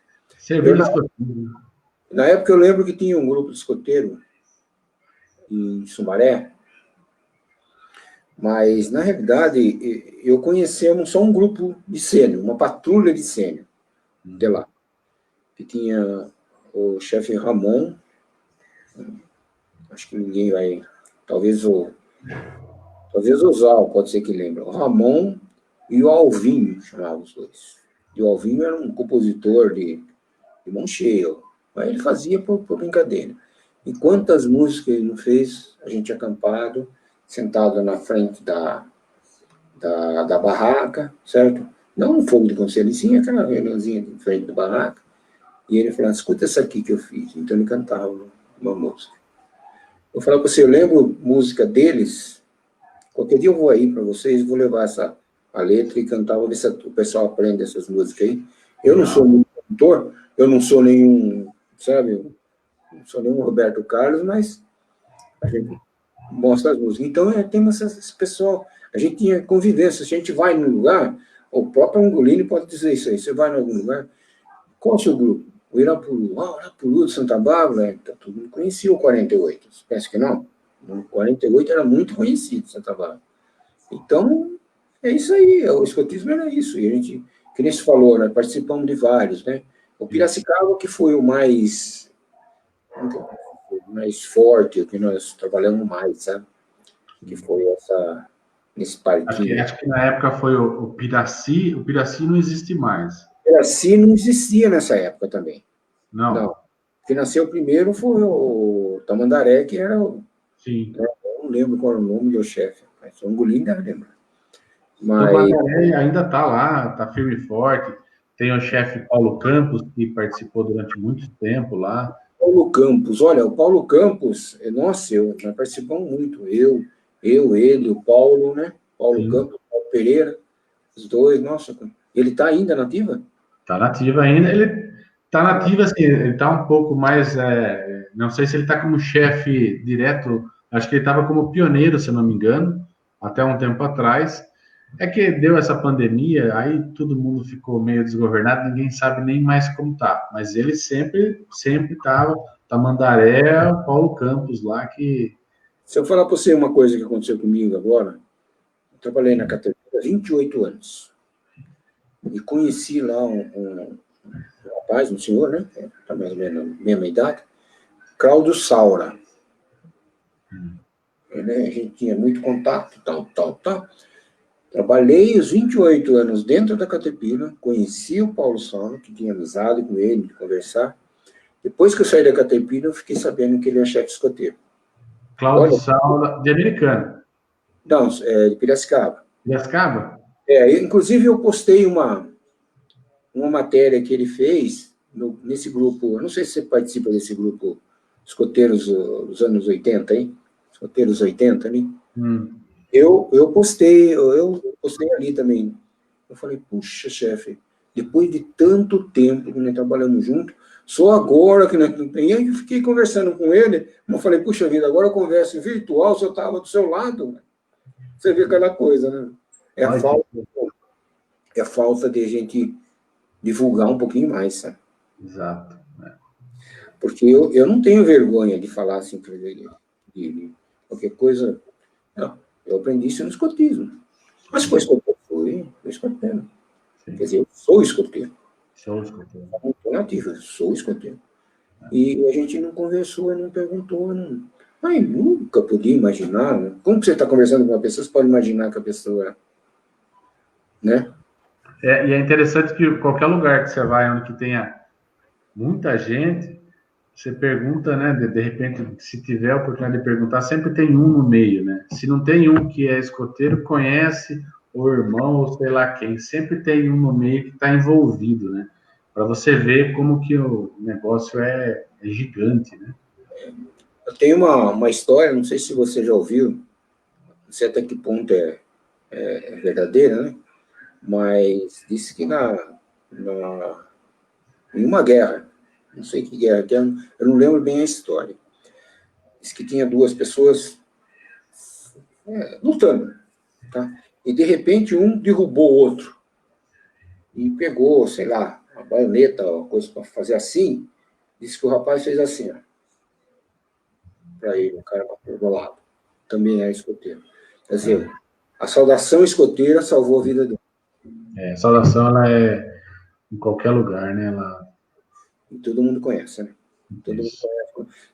Na época eu lembro que tinha um grupo de escoteiro em Sumaré, mas, na realidade, eu conhecemos só um grupo de sênior, uma patrulha de sênior, de lá, que tinha o chefe Ramon, acho que ninguém vai, talvez o Zal, pode ser que lembre, o Ramon e o Alvinho, chamavam os dois. E o Alvinho era um compositor de mão cheia, mas ele fazia por brincadeira. E quantas músicas ele não fez, a gente acampado, sentado na frente da barraca, certo? Não um fogo de conselho, sim aquela reuniãozinha de frente da barraca. E ele falava, escuta essa aqui que eu fiz. Então ele cantava uma música. Eu falava para você, eu lembro música deles, qualquer dia eu vou aí para vocês, vou levar a letra e cantar, vou ver se o pessoal aprende essas músicas aí. Eu não sou nenhum cantor, eu não sou nenhum, sabe, não sou nenhum Roberto Carlos, mas a gente mostra as músicas. Então, temos esse pessoal, a gente tinha convivência, se a gente vai num lugar, o próprio Angolini pode dizer isso aí, você vai em algum lugar, qual é o seu grupo? O Irapuru, Irapuru de Santa Bárbara, todo mundo conhecia o 48, pensa que não? O 48 era muito conhecido, Santa Bárbara. Então, é isso aí, o escotismo era isso, e a gente, que nem se falou, né, participamos de vários, né? O Piracicaba, que foi o mais forte, o que nós trabalhamos mais, sabe? Que foi nesse parquinho. Acho que na época foi o Piraci não existe mais. Piraci não existia nessa época também. Não. O que nasceu primeiro foi o Tamandaré, que era o... Sim. Eu não lembro qual era o nome do chefe, mas o Angolini deve lembrar. Mas... O Tamandaré ainda está lá, está firme e forte. Tem o chefe Paulo Campos, que participou durante muito tempo lá. Paulo Campos, olha, o Paulo Campos, nossa, nós participamos muito, ele, o Paulo, né? Paulo Campos, Paulo Pereira, os dois, nossa, ele está ainda nativa? Está nativa ainda, ele está nativa, assim, ele está um pouco mais, não sei se ele está como chefe direto, acho que ele estava como pioneiro, se eu não me engano, até um tempo atrás. É que deu essa pandemia, aí todo mundo ficou meio desgovernado, ninguém sabe nem mais como tá. Mas ele sempre estava, Tamandaré, o Paulo Campos lá, que... Se eu falar para você uma coisa que aconteceu comigo agora, eu trabalhei na Caterpillar há 28 anos. E conheci lá um rapaz, um senhor, né? Está mais ou menos na mesma idade, Claudio Saura. A gente tinha muito contato, tal. Trabalhei os 28 anos dentro da Caterpillar, conheci o Paulo Saura, que tinha amizade com ele, de conversar. Depois que eu saí da Caterpillar, eu fiquei sabendo que ele é chefe escoteiro. Claudio Saura, de Americana. Não, de Piracicaba. Piracicaba? Inclusive eu postei uma matéria que ele fez nesse grupo, eu não sei se você participa desse grupo, escoteiros dos anos 80, hein? Escoteiros 80, né? Eu postei ali também. Eu falei, puxa, chefe, depois de tanto tempo que nós trabalhamos juntos, só agora que nós não tem. E aí eu fiquei conversando com ele, eu falei, puxa vida, agora eu converso virtual, se eu estava do seu lado. Você vê aquela coisa, né? É a falta de a gente divulgar um pouquinho mais, sabe? Exato. Porque eu não tenho vergonha de falar assim para ele, de qualquer coisa. Não, eu aprendi isso no escotismo. Mas foi escoteiro, foi escoteiro. Quer dizer, eu sou escoteiro. Sou escoteiro. Não estou nativo, eu sou escoteiro. E a gente não conversou, não perguntou, não. Mas nunca podia imaginar, né? Como que você está conversando com uma pessoa, você pode imaginar que a pessoa, né? E é interessante que qualquer lugar que você vai, onde que tenha muita gente, você pergunta, né? De repente, se tiver a oportunidade de perguntar, sempre tem um no meio, né? Se não tem um que é escoteiro, conhece o irmão ou sei lá quem, sempre tem um no meio que está envolvido, né? Para você ver como que o negócio é gigante, né? Eu tenho uma história, não sei se você já ouviu, não sei até que ponto é verdadeira, né? Mas disse que em uma guerra, não sei que guerra, eu não lembro bem a história, disse que tinha duas pessoas lutando, tá? E de repente um derrubou o outro e pegou, sei lá, uma baioneta, uma coisa para fazer assim, disse que o rapaz fez assim, ó, para ele, o cara bateu do lado, também é escoteiro. Quer dizer, a saudação escoteira salvou a vida dele. A saudação, ela é em qualquer lugar, né? E todo mundo conhece, né?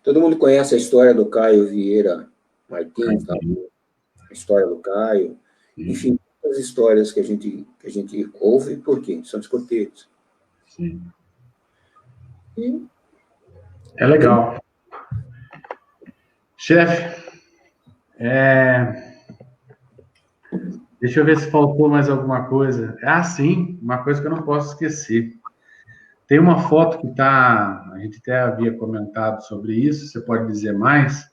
Todo mundo conhece a história do Caio Vieira Martins, a história do Caio, enfim, as histórias que a gente ouve, porque são escoteiros. Sim. É legal. Chefe, deixa eu ver se faltou mais alguma coisa. Sim, uma coisa que eu não posso esquecer. Tem uma foto que a gente até havia comentado sobre isso, você pode dizer mais?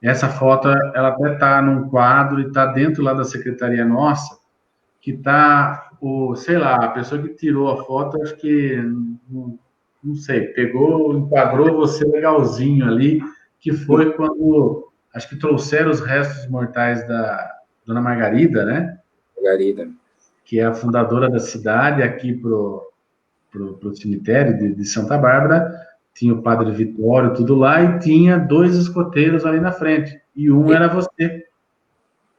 Essa foto, ela até está num quadro e está dentro lá da secretaria nossa, que tá sei lá, a pessoa que tirou a foto, acho que, não sei, pegou, enquadrou você legalzinho ali, que foi quando, acho que trouxeram os restos mortais da Dona Margarida, né? Margarida. Que é a fundadora da cidade, aqui pro cemitério de Santa Bárbara. Tinha o Padre Vitório, tudo lá, e tinha 2 escoteiros ali na frente, e um era você.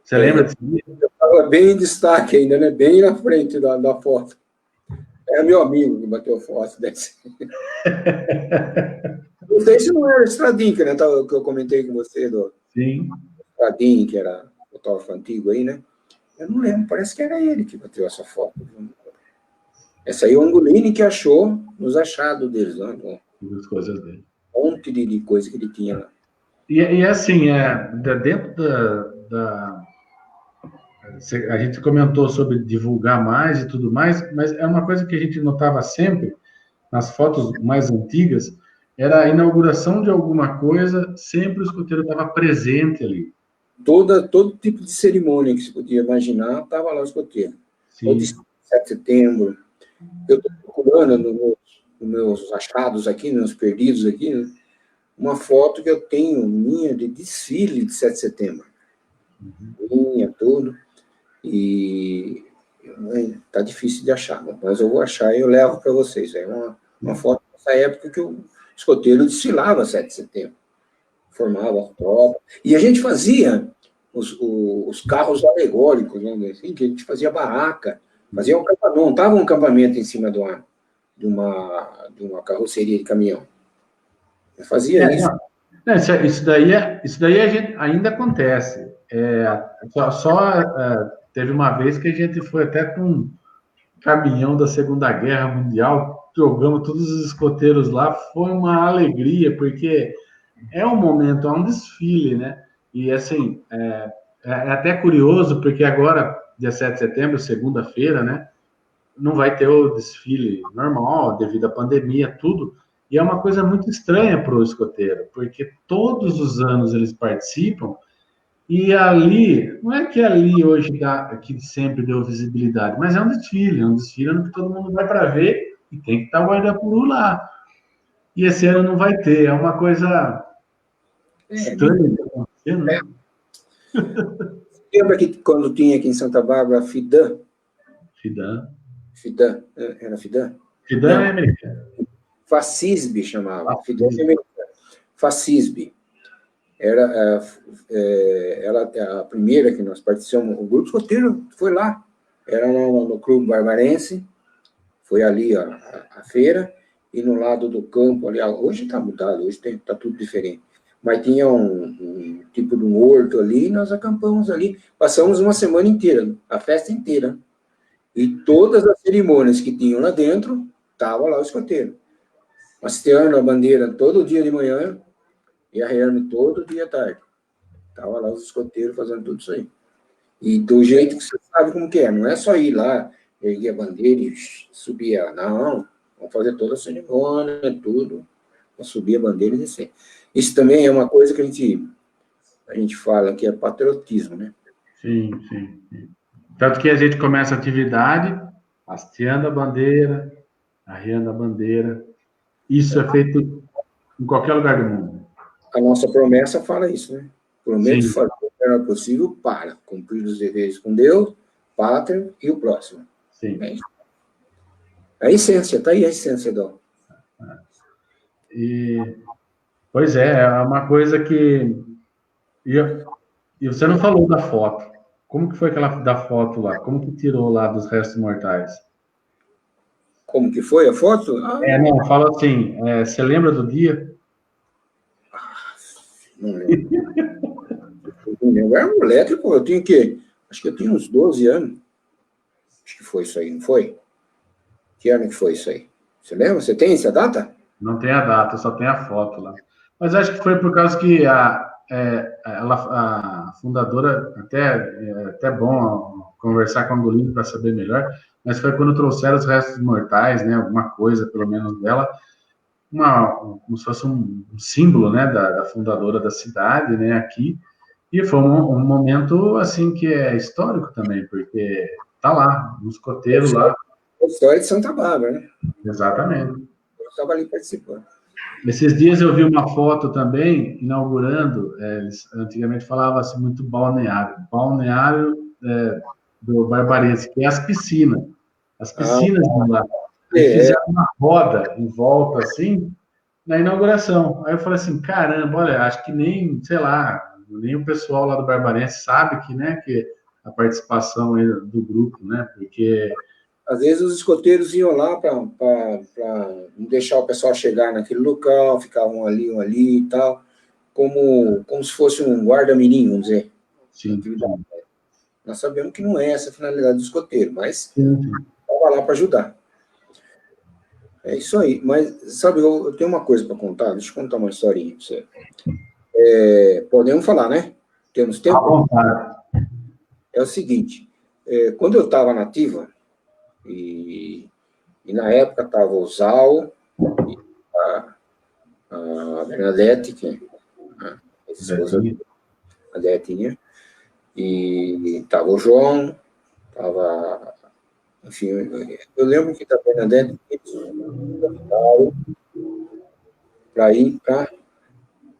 Você lembra disso? Eu estava bem em destaque ainda, né? Bem na frente da foto. É meu amigo que bateu foto desse. Não sei se não era o Stradin, que, né, que eu comentei com você, do Sim. Stradin, que era fotógrafo antigo aí, né? Eu não lembro, parece que era ele que bateu essa foto. Essa aí é o Angolini que achou nos achados deles, né? As coisas dele. Um monte de coisa que ele tinha lá. E assim, dentro a gente comentou sobre divulgar mais e tudo mais, mas é uma coisa que a gente notava sempre, nas fotos mais antigas, era a inauguração de alguma coisa, sempre o escoteiro estava presente ali. Todo tipo de cerimônia que se podia imaginar, estava lá o escoteiro. O de 7 de setembro. Eu estou procurando nos meus achados aqui, nos perdidos aqui, né, uma foto que eu tenho minha de desfile de 7 de setembro. Minha, tudo. E tá difícil de achar, mas eu vou achar e eu levo para vocês. É uma foto dessa época que o escoteiro desfilava 7 de setembro. Formava a tropa. E a gente fazia os carros alegóricos, né? Assim, que a gente fazia barraca, fazia montava um acampamento em cima de uma carroceria de caminhão. Eu fazia isso. Isso daí a gente ainda acontece. Teve uma vez que a gente foi até com um caminhão da Segunda Guerra Mundial, jogamos todos os escoteiros lá, foi uma alegria, porque é um momento, é um desfile, né? E assim, é até curioso, porque agora, dia 7 de setembro, segunda-feira, né? Não vai ter o desfile normal, devido à pandemia, tudo. E é uma coisa muito estranha para o escoteiro, porque todos os anos eles participam, e ali, não é que ali hoje que sempre deu visibilidade, mas é um desfile onde todo mundo vai para ver e tem que estar o guarda-puru lá. E esse ano não vai ter, é uma coisa estranha acontecendo, né? Lembra que quando tinha aqui em Santa Bárbara a FIDAN? FIDAN, era FIDAN? FIDAN é americano. FACISB chamava. FIDAN é americano. FACISB. Era a primeira que nós participamos. O grupo escoteiro foi lá. Era no Clube Barbarense. Foi ali a feira. E no lado do campo, ali, hoje está mudado, hoje está tudo diferente. Mas tinha um tipo de um horto ali, e nós acampamos ali. Passamos uma semana inteira, a festa inteira. E todas as cerimônias que tinham lá dentro, estava lá o escoteiro. Hasteando a bandeira todo dia de manhã e arreando todo dia à tarde. Estava lá os escoteiros fazendo tudo isso aí. E do jeito que você sabe como que é, não é só ir lá, erguer a bandeira e subir ela. Não, vamos fazer toda a cerimônia, tudo, para subir a bandeira e descer. Isso também é uma coisa que a gente fala que é patriotismo, né? Sim. Tanto que a gente começa a atividade hasteando a bandeira, arriando a bandeira. Isso é feito em qualquer lugar do mundo. A nossa promessa fala isso, né? Prometo fazer o que é possível para cumprir os deveres com Deus, pátria e o próximo. Sim. É isso. A essência, está aí a essência, Dom. Pois é uma coisa que... E você não falou da foto. Como que foi aquela da foto lá? Como que tirou lá dos restos mortais? Como que foi a foto? Não, fala assim, você lembra do dia? Não lembro. Não lembro. Era moleque, pô, acho que eu tinha uns 12 anos. Acho que foi isso aí, não foi? Que ano que foi isso aí? Você lembra? Você tem essa data? Não tem a data, só tem a foto lá. Mas acho que foi por causa que a fundadora, até bom conversar com a Angolini para saber melhor, mas foi quando trouxeram os restos mortais, né, alguma coisa, pelo menos dela, como se fosse um símbolo, né, da fundadora da cidade, né, aqui, e foi um momento, assim, que é histórico também, porque tá lá, no escoteiro lá. A história de Santa Bárbara, né? Exatamente. Eu estava ali participando. Esses dias eu vi uma foto também, inaugurando, antigamente falava-se muito balneário do Barbarense, que é as piscinas de lá. Eles fizeram uma roda em volta, assim, na inauguração. Aí eu falei assim, caramba, olha, acho que nem, sei lá, nem o pessoal lá do Barbarense sabe que, né, que a participação aí do grupo, né, porque... Às vezes os escoteiros iam lá para não deixar o pessoal chegar naquele local, ficavam um ali e tal, como se fosse um guarda-mirim, vamos dizer. Sim. Nós sabemos que não é essa a finalidade do escoteiro, mas estava lá para ajudar. É isso aí. Mas, sabe, eu tenho uma coisa para contar, deixa eu contar uma historinha para você. Podemos falar, né? Temos tempo? À vontade. É o seguinte, quando eu estava na ativa, e na época estava o Zal, a Bernadette, que a esposa a Detinha, e estava o João, estava... Enfim, eu lembro que da Bernadette para ir para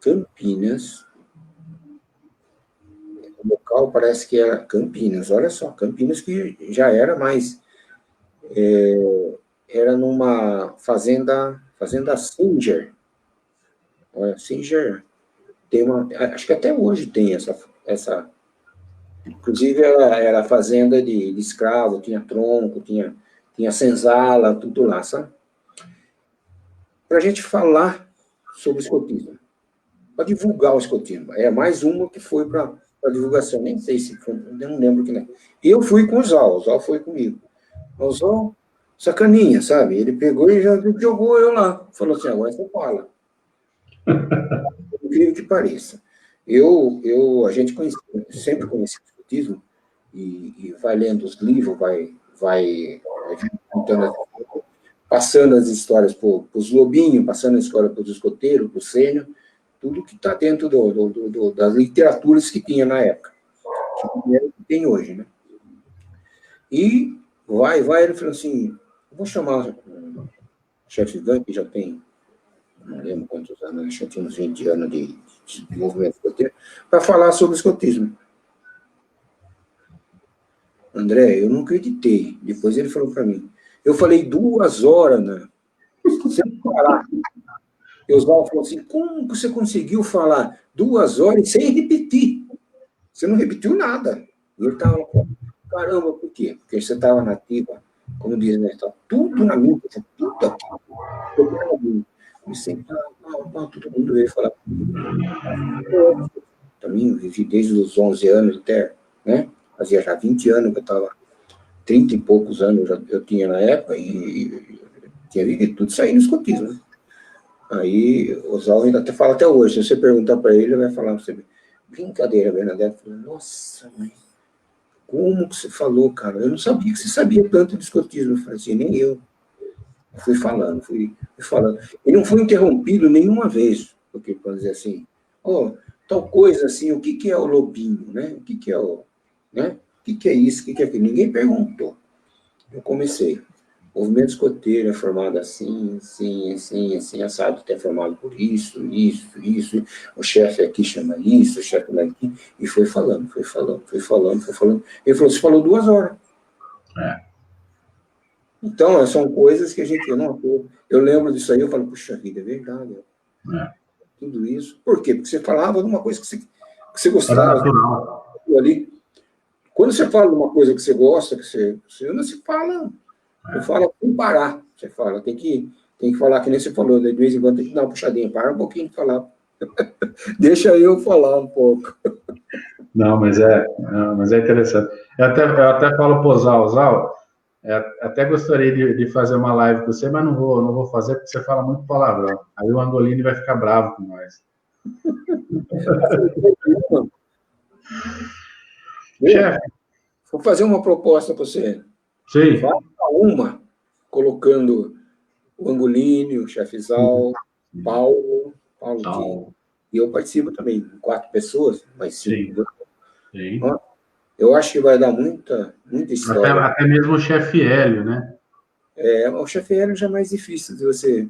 Campinas. O local parece que era Campinas, olha só, Campinas que já era mais... era numa fazenda Singer. Olha, Singer tem uma... Acho que até hoje tem essa inclusive, era fazenda de escravo, tinha tronco, tinha senzala, tudo lá, sabe? Para a gente falar sobre o escotismo, para divulgar o escotismo. É mais uma que foi para divulgação, nem sei se foi, não lembro que não. Eu fui com o Zal foi comigo. O Zal, sacaninha, sabe? Ele pegou e já jogou eu lá. Falou assim, agora você fala. Incrível que pareça. A gente sempre conheceu o escotismo, e vai lendo os livros, vai passando as histórias para os lobinhos, passando a história para os escoteiros, para o sênior, tudo que está dentro das literaturas que tinha na época, que tem hoje, né? E ele falou assim, vou chamar o chefe Ivan, que já tem, não lembro quantos anos, acho que tinha uns 20 anos de movimento escoteiro, para falar sobre o escotismo. André, eu não acreditei. Depois ele falou para mim. Eu falei 2 horas, né? Sem parar. E o Oswaldo falou assim, como você conseguiu falar 2 horas sem repetir? Você não repetiu nada. E ele estava, caramba, por quê? Porque você estava nativa, como diz, né? Tá tudo na mente, tudo aqui. Eu sempre, todo mundo veio falar. Também eu vivi desde os 11 anos até, né? Fazia já 20 anos que eu estava, 30 e poucos anos eu tinha na época, e tinha vivido tudo isso aí no escotismo, né? Aí o Oswaldo ainda fala até hoje, se você perguntar para ele vai falar para você, brincadeira, Bernadette. Falei, nossa, mãe, como que você falou, cara? Eu não sabia que você sabia tanto de escotismo. Eu falei assim, nem eu. Eu fui falando. E não fui interrompido nenhuma vez, porque, para dizer assim, tal coisa assim, o que é o lobinho, né? O que é o... né? O que é isso? O que é aquilo? Ninguém perguntou. Eu comecei. O movimento escoteiro é formado assim, assado, é formado por isso. O chefe aqui chama isso, o chefe daqui. E foi falando. Ele falou, você falou 2 horas. Então, são coisas que a gente... Eu lembro disso aí, eu falo, puxa vida, é verdade. Tudo isso. Por quê? Porque você falava de uma coisa que você gostava. Ali. Quando você fala de uma coisa que você gosta, que você não se fala... Você fala sem parar. Você fala, tem que falar que nem você falou, de vez em quando tem que dar uma puxadinha, para um pouquinho de falar. Deixa eu falar um pouco. Não, mas é interessante. Eu até falo para o Zal, até gostaria de fazer uma live com você, mas não vou fazer porque você fala muito palavrão. Aí o Angolini vai ficar bravo com nós. Chefe, vou fazer uma proposta para você. Sim. Faça uma, colocando o Angolini, o chefe Zal, Paulo e eu participo também, 4 pessoas, mas 5. Sim. Eu acho que vai dar muita história. Até mesmo o chefe Hélio, né? O chefe Hélio já é mais difícil de você...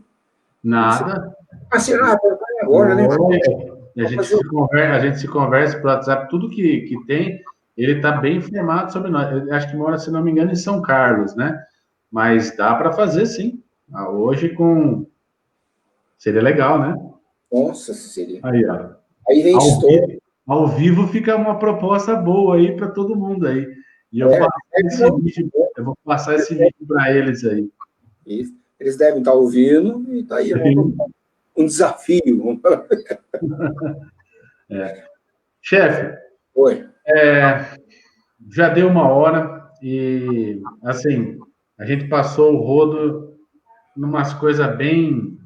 Nada. Assinar agora, né? A gente se conversa por WhatsApp, tudo que tem, ele está bem informado sobre nós. Eu acho que mora, se não me engano, em São Carlos, né? Mas dá para fazer, sim. Hoje seria legal, né? Nossa, seria. Aí, ó. Aí vem história. Ao vivo fica uma proposta boa aí para todo mundo aí. E eu vou passar esse vídeo para eles aí. Isso. Eles devem estar ouvindo e tá aí um desafio. Chefe, Oi. já deu 1 hora e, assim, a gente passou o rodo numas coisas bem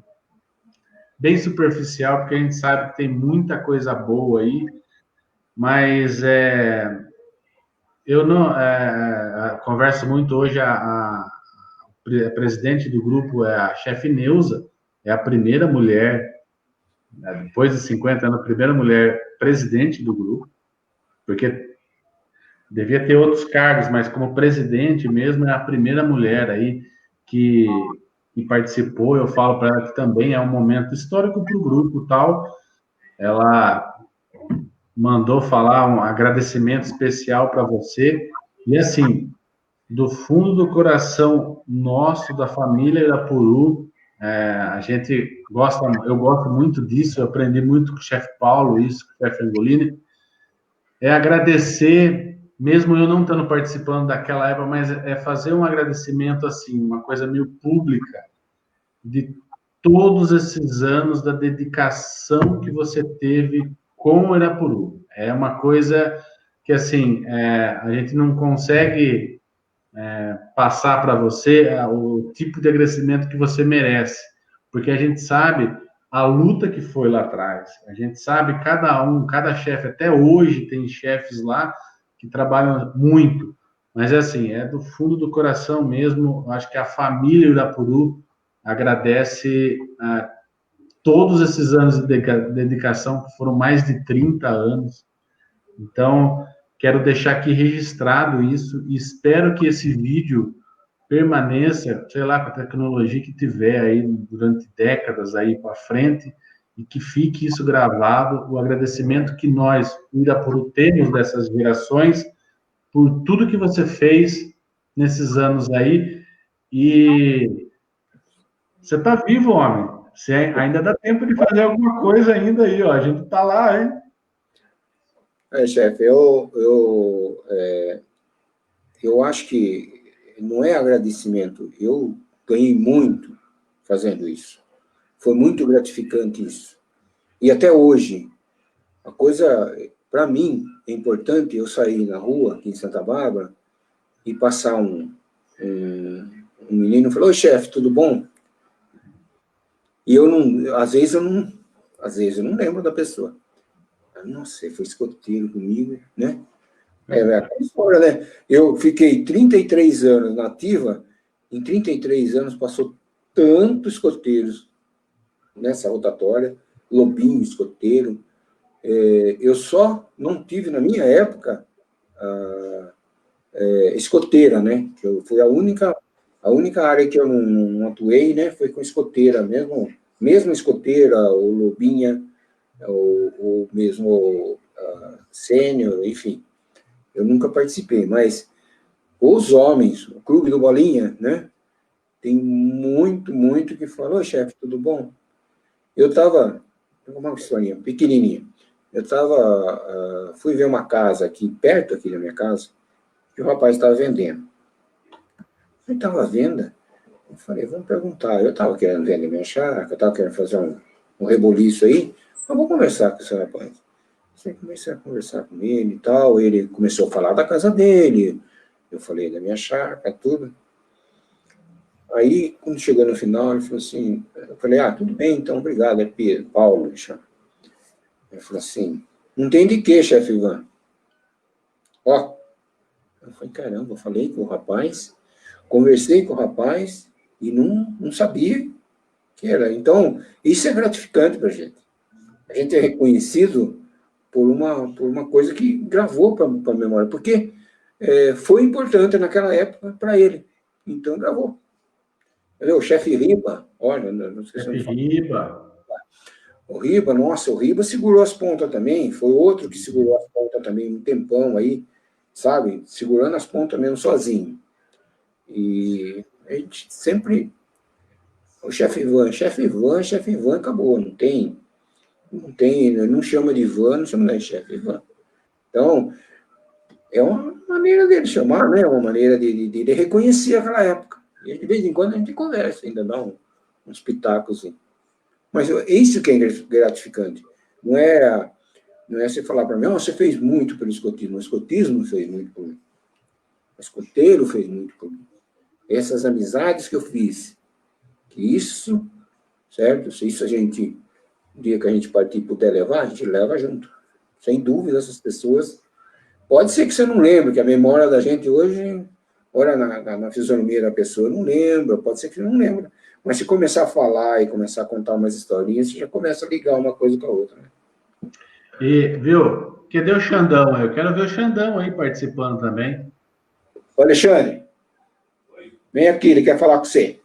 superficial, porque a gente sabe que tem muita coisa boa aí, mas eu não converso muito hoje, a presidente do grupo é a chefe Neuza, é a primeira mulher, né, depois de 50 anos, a primeira mulher presidente do grupo, porque devia ter outros cargos, mas como presidente mesmo, é a primeira mulher aí que participou. Eu falo para ela que também é um momento histórico para o grupo, tal. Ela mandou falar um agradecimento especial para você. E assim, do fundo do coração nosso, da família Irapuru, a gente gosta, eu gosto muito disso, eu aprendi muito com o chefe Paulo, isso, com o chefe Angolini, agradecer, mesmo eu não estando participando daquela época, mas fazer um agradecimento, assim, uma coisa meio pública, de todos esses anos da dedicação que você teve com o Irapuru. É uma coisa que, assim, a gente não consegue passar para você o tipo de agradecimento que você merece, porque a gente sabe a luta que foi lá atrás, a gente sabe cada chefe, até hoje tem chefes lá que trabalham muito, mas assim, é do fundo do coração mesmo. Acho que a família Irapuru agradece todos esses anos de dedicação, que foram mais de 30 anos. Então, quero deixar aqui registrado isso e espero que esse vídeo permaneça, sei lá, com a tecnologia que tiver aí durante décadas aí para frente, e que fique isso gravado, o agradecimento que nós, Irapuru, temos dessas gerações, por tudo que você fez nesses anos aí. E você está vivo, homem. Você ainda dá tempo de fazer alguma coisa ainda aí, ó. A gente está lá, hein? Chefe, eu acho que não é agradecimento. Eu ganhei muito fazendo isso. Foi muito gratificante isso. E até hoje, a coisa, para mim, é importante eu sair na rua, aqui em Santa Bárbara, e passar um menino e falar: oi, chefe, tudo bom? E às vezes eu não lembro da pessoa. Nossa, ele foi escoteiro comigo, né? Aquela história, né? Eu fiquei 33 anos na ativa, em 33 anos passou tantos escoteiros nessa rotatória, Lobinho, escoteiro. Eu só não tive, na minha época, escoteira, né? Que foi a única área que eu não atuei, né? Foi com escoteira mesmo escoteira, ou Lobinha, ou mesmo sênior, enfim. Eu nunca participei, mas os homens, o Clube do Bolinha, né? Tem muito, muito que fala: oi, chefe, tudo bom? Eu estava, uma historinha pequenininha, fui ver uma casa aqui, perto aqui da minha casa, que o rapaz estava vendendo. Ele estava à venda, eu falei: vamos perguntar. Eu estava querendo vender minha chácara, eu estava querendo fazer um reboliço aí, eu vou conversar com esse rapaz. Eu comecei a conversar com ele e tal, ele começou a falar da casa dele, eu falei da minha chácara, tudo. Aí, quando chegou no final, ele falou assim, eu falei: tudo bem, então, obrigado, é Pedro, Paulo, ele falou assim: não tem de quê, chefe Ivan? Ó, eu falei: caramba, eu falei com o rapaz, conversei com o rapaz e não sabia que era. Então, isso é gratificante para a gente. A gente é reconhecido uma coisa que gravou para a memória, porque foi importante naquela época para ele. Então, gravou. Entendeu? O chefe Riba, olha, não sei se eu falo. Riba. O Riba, nossa, o Riba segurou as pontas também, foi outro que segurou as pontas também um tempão aí, sabe? Segurando as pontas mesmo sozinho. E a gente sempre... O chefe Ivan, acabou, não tem, não chama de Ivan, não chama de chefe Ivan. Então, é uma maneira dele chamar, né? Uma maneira de reconhecer aquela época. E de vez em quando a gente conversa, ainda dá uns pitacos. Assim. Mas é isso que é gratificante. Não é você falar para mim, você fez muito pelo escotismo. O escotismo fez muito por mim. O escoteiro fez muito por mim. Essas amizades que eu fiz, que isso, certo? Se isso o dia que a gente partir puder levar, a gente leva junto. Sem dúvida, essas pessoas... Pode ser que você não lembre, que a memória da gente hoje, olha na fisionomia da pessoa, não lembra, pode ser que não lembra. Mas se começar a falar e começar a contar umas historinhas, você já começa a ligar uma coisa com a outra. Né? E, viu, cadê o Xandão? Eu quero ver o Xandão aí participando também. Ô, Alexandre, vem aqui, ele quer falar com você.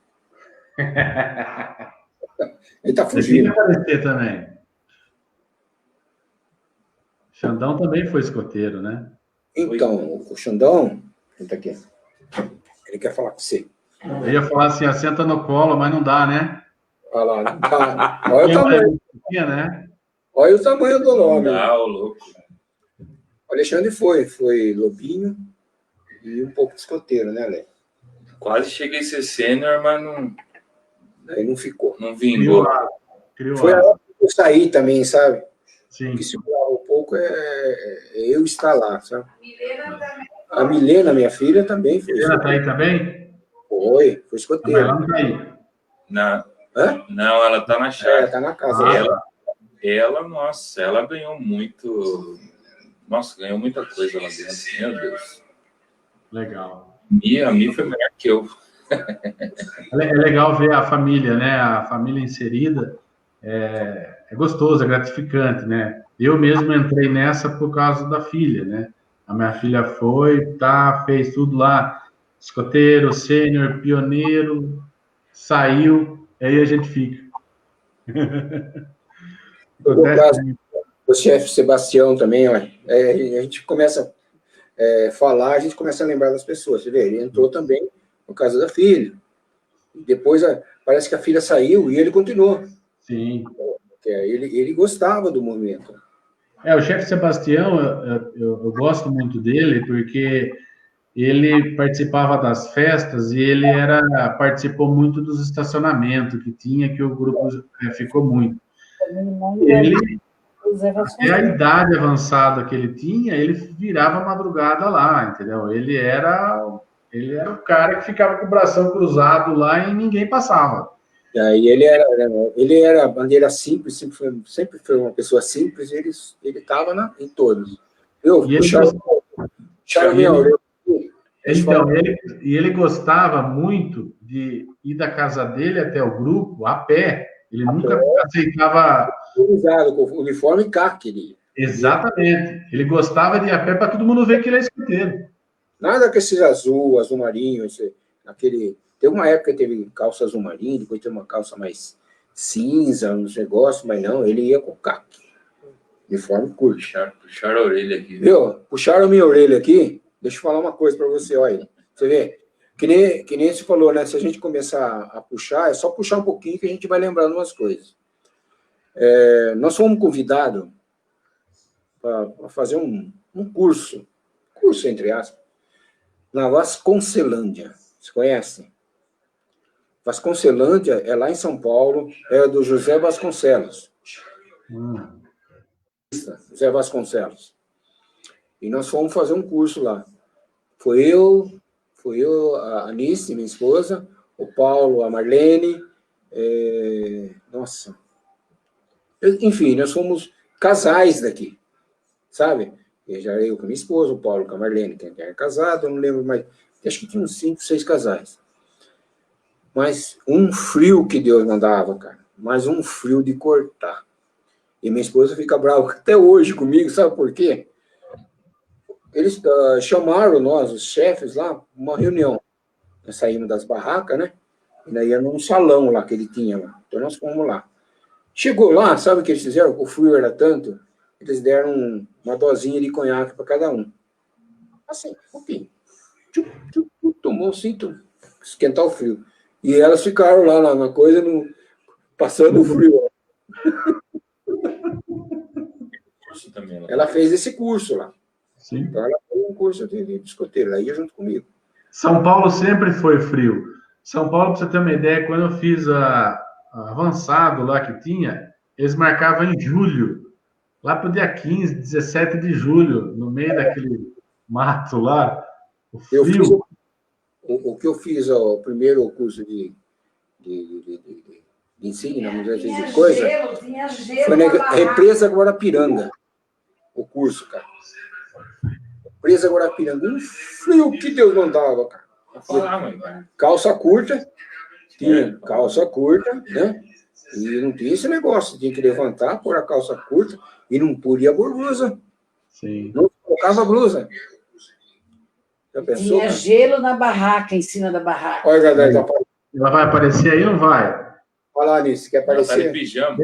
Ele está fugindo. Ele quer aparecer também. Xandão também foi escoteiro, né? Então, o Xandão, ele tá aqui. Ele quer falar com você. Eu ia falar assim, assenta no colo, mas não dá, né? Olha lá, não dá. Olha o tamanho. Né? Olha o tamanho do nome. Ah, o louco. O Alexandre foi lobinho e um pouco de escoteiro, né, Ale? Quase cheguei a ser sênior, mas não... Aí não ficou. Não vingou. Foi a hora que eu saí também, sabe? Sim. O que segurava um pouco é eu estar lá, sabe? A Milena, minha filha, também foi. Milena tá aí também? Foi escoteira. Ela não tá aí. Não, ela tá na chácara. Tá na casa. Ela, nossa, ela ganhou muito... Nossa, ganhou muita coisa lá dentro, meu Deus. Legal. A Mi foi melhor que eu. É legal ver a família, né? A família inserida. É gostoso, é gratificante, né? Eu mesmo entrei nessa por causa da filha, né? A minha filha fez tudo lá. Escoteiro, sênior, pioneiro, saiu, aí a gente fica. O chefe Sebastião também, ó, a gente começa a falar, a gente começa a lembrar das pessoas. Você vê, ele entrou também por causa da filha. Depois parece que a filha saiu e ele continuou. Sim. Ele gostava do movimento. O chefe Sebastião, eu gosto muito dele, porque ele participava das festas e ele participou muito dos estacionamentos que tinha, que o grupo ficou muito. Ele, até a idade avançada que ele tinha, ele virava madrugada lá, entendeu? Ele era o cara que ficava com o bração cruzado lá e ninguém passava. E aí ele era bandeira simples, sempre foi uma pessoa simples, ele estava em todos. Ele gostava muito de ir da casa dele até o grupo a pé. Ele nunca aceitava... Com o uniforme CAC. Exatamente. Ele gostava de ir a pé para todo mundo ver que ele é escoteiro. Nada com esses azul marinho, Teve uma época que teve calça azul marinho, depois teve uma calça mais cinza, uns negócios, mas não, ele ia com CAC. Uniforme curto. Puxaram a orelha aqui. Viu? Puxaram a minha orelha aqui. Deixa eu falar uma coisa para você, olha. Você vê? Que nem você falou, né? Se a gente começar a puxar, é só puxar um pouquinho que a gente vai lembrando umas coisas. Nós fomos convidados para fazer um curso entre aspas, na Vasconcelândia. Você conhece? Vasconcelândia é lá em São Paulo, é do José Vasconcelos. José Vasconcelos. E nós fomos fazer um curso lá. Foi eu, a Anice, minha esposa, o Paulo, a Marlene, nossa. Enfim, nós fomos casais daqui, sabe? Eu com minha esposa, o Paulo com a Marlene, que era casado, eu não lembro mais. Acho que tinha uns 5, 6 casais. Mas um frio que Deus mandava, cara. Mas um frio de cortar. E minha esposa fica brava até hoje comigo, sabe por quê? Eles chamaram nós, os chefes lá, uma reunião. Nós saímos das barracas, né? E daí ia num salão lá que ele tinha lá. Então nós fomos lá. Chegou lá, sabe o que eles fizeram? O frio era tanto, eles deram uma dosinha de conhaque para cada um. Assim, um pouquinho. Tomou assim, esquentar o frio. E elas ficaram lá na coisa, passando o frio. Ela fez esse curso lá. Sim. Então ela fez um curso de escoteiro, ela ia junto comigo. São Paulo sempre foi frio. São Paulo, para você ter uma ideia, quando eu fiz a avançado lá que tinha, eles marcavam em julho, lá para o dia 15, 17 de julho, no meio daquele mato lá, o frio. O que eu fiz, o primeiro curso de ensino, vamos dizer assim, de coisa, foi na Represa Guarapiranga, o curso, cara. Represa Guarapiranga, um frio que Deus não dava, cara. Calça curta, tinha calça curta, né? E não tinha esse negócio, tinha que levantar, pôr a calça curta e não podia pôr blusa. Sim. Não colocava blusa. Já pensou, tinha gelo na barraca, em cima da barraca. Olha, galera, ela vai aparecer aí ou não vai? Falar nisso, quer aparecer? Ela tá de pijama.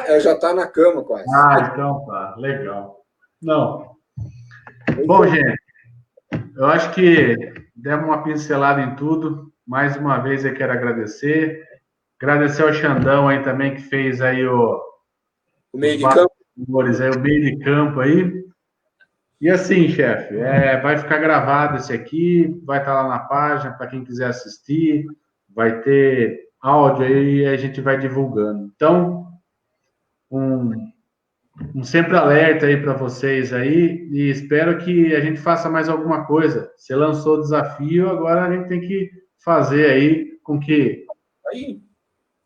Ela já tá na cama quase. Ah, então tá, legal. Não. Bom, gente, eu acho que demos uma pincelada em tudo. Mais uma vez eu quero agradecer. Agradecer ao Xandão aí também, que fez aí o meio de campo. Aí, o meio de campo aí. E assim, chefe, vai ficar gravado esse aqui, vai estar lá na página para quem quiser assistir, vai ter áudio aí e a gente vai divulgando. Então, um sempre alerta aí para vocês aí e espero que a gente faça mais alguma coisa. Você lançou o desafio, agora a gente tem que fazer aí com que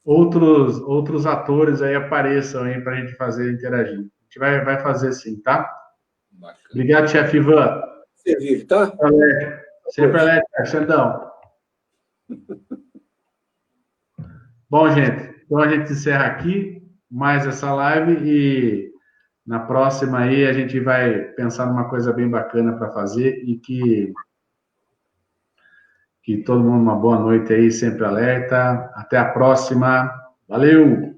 outros atores aí apareçam aí para a gente fazer interagir. A gente vai fazer sim, tá? Bacana. Obrigado, chefe Ivan. Servir, tá? Sempre alerta, Xandão. Bom, gente, então a gente encerra aqui mais essa live e na próxima aí a gente vai pensar numa coisa bem bacana para fazer e que todo mundo uma boa noite aí, sempre alerta. Até a próxima. Valeu!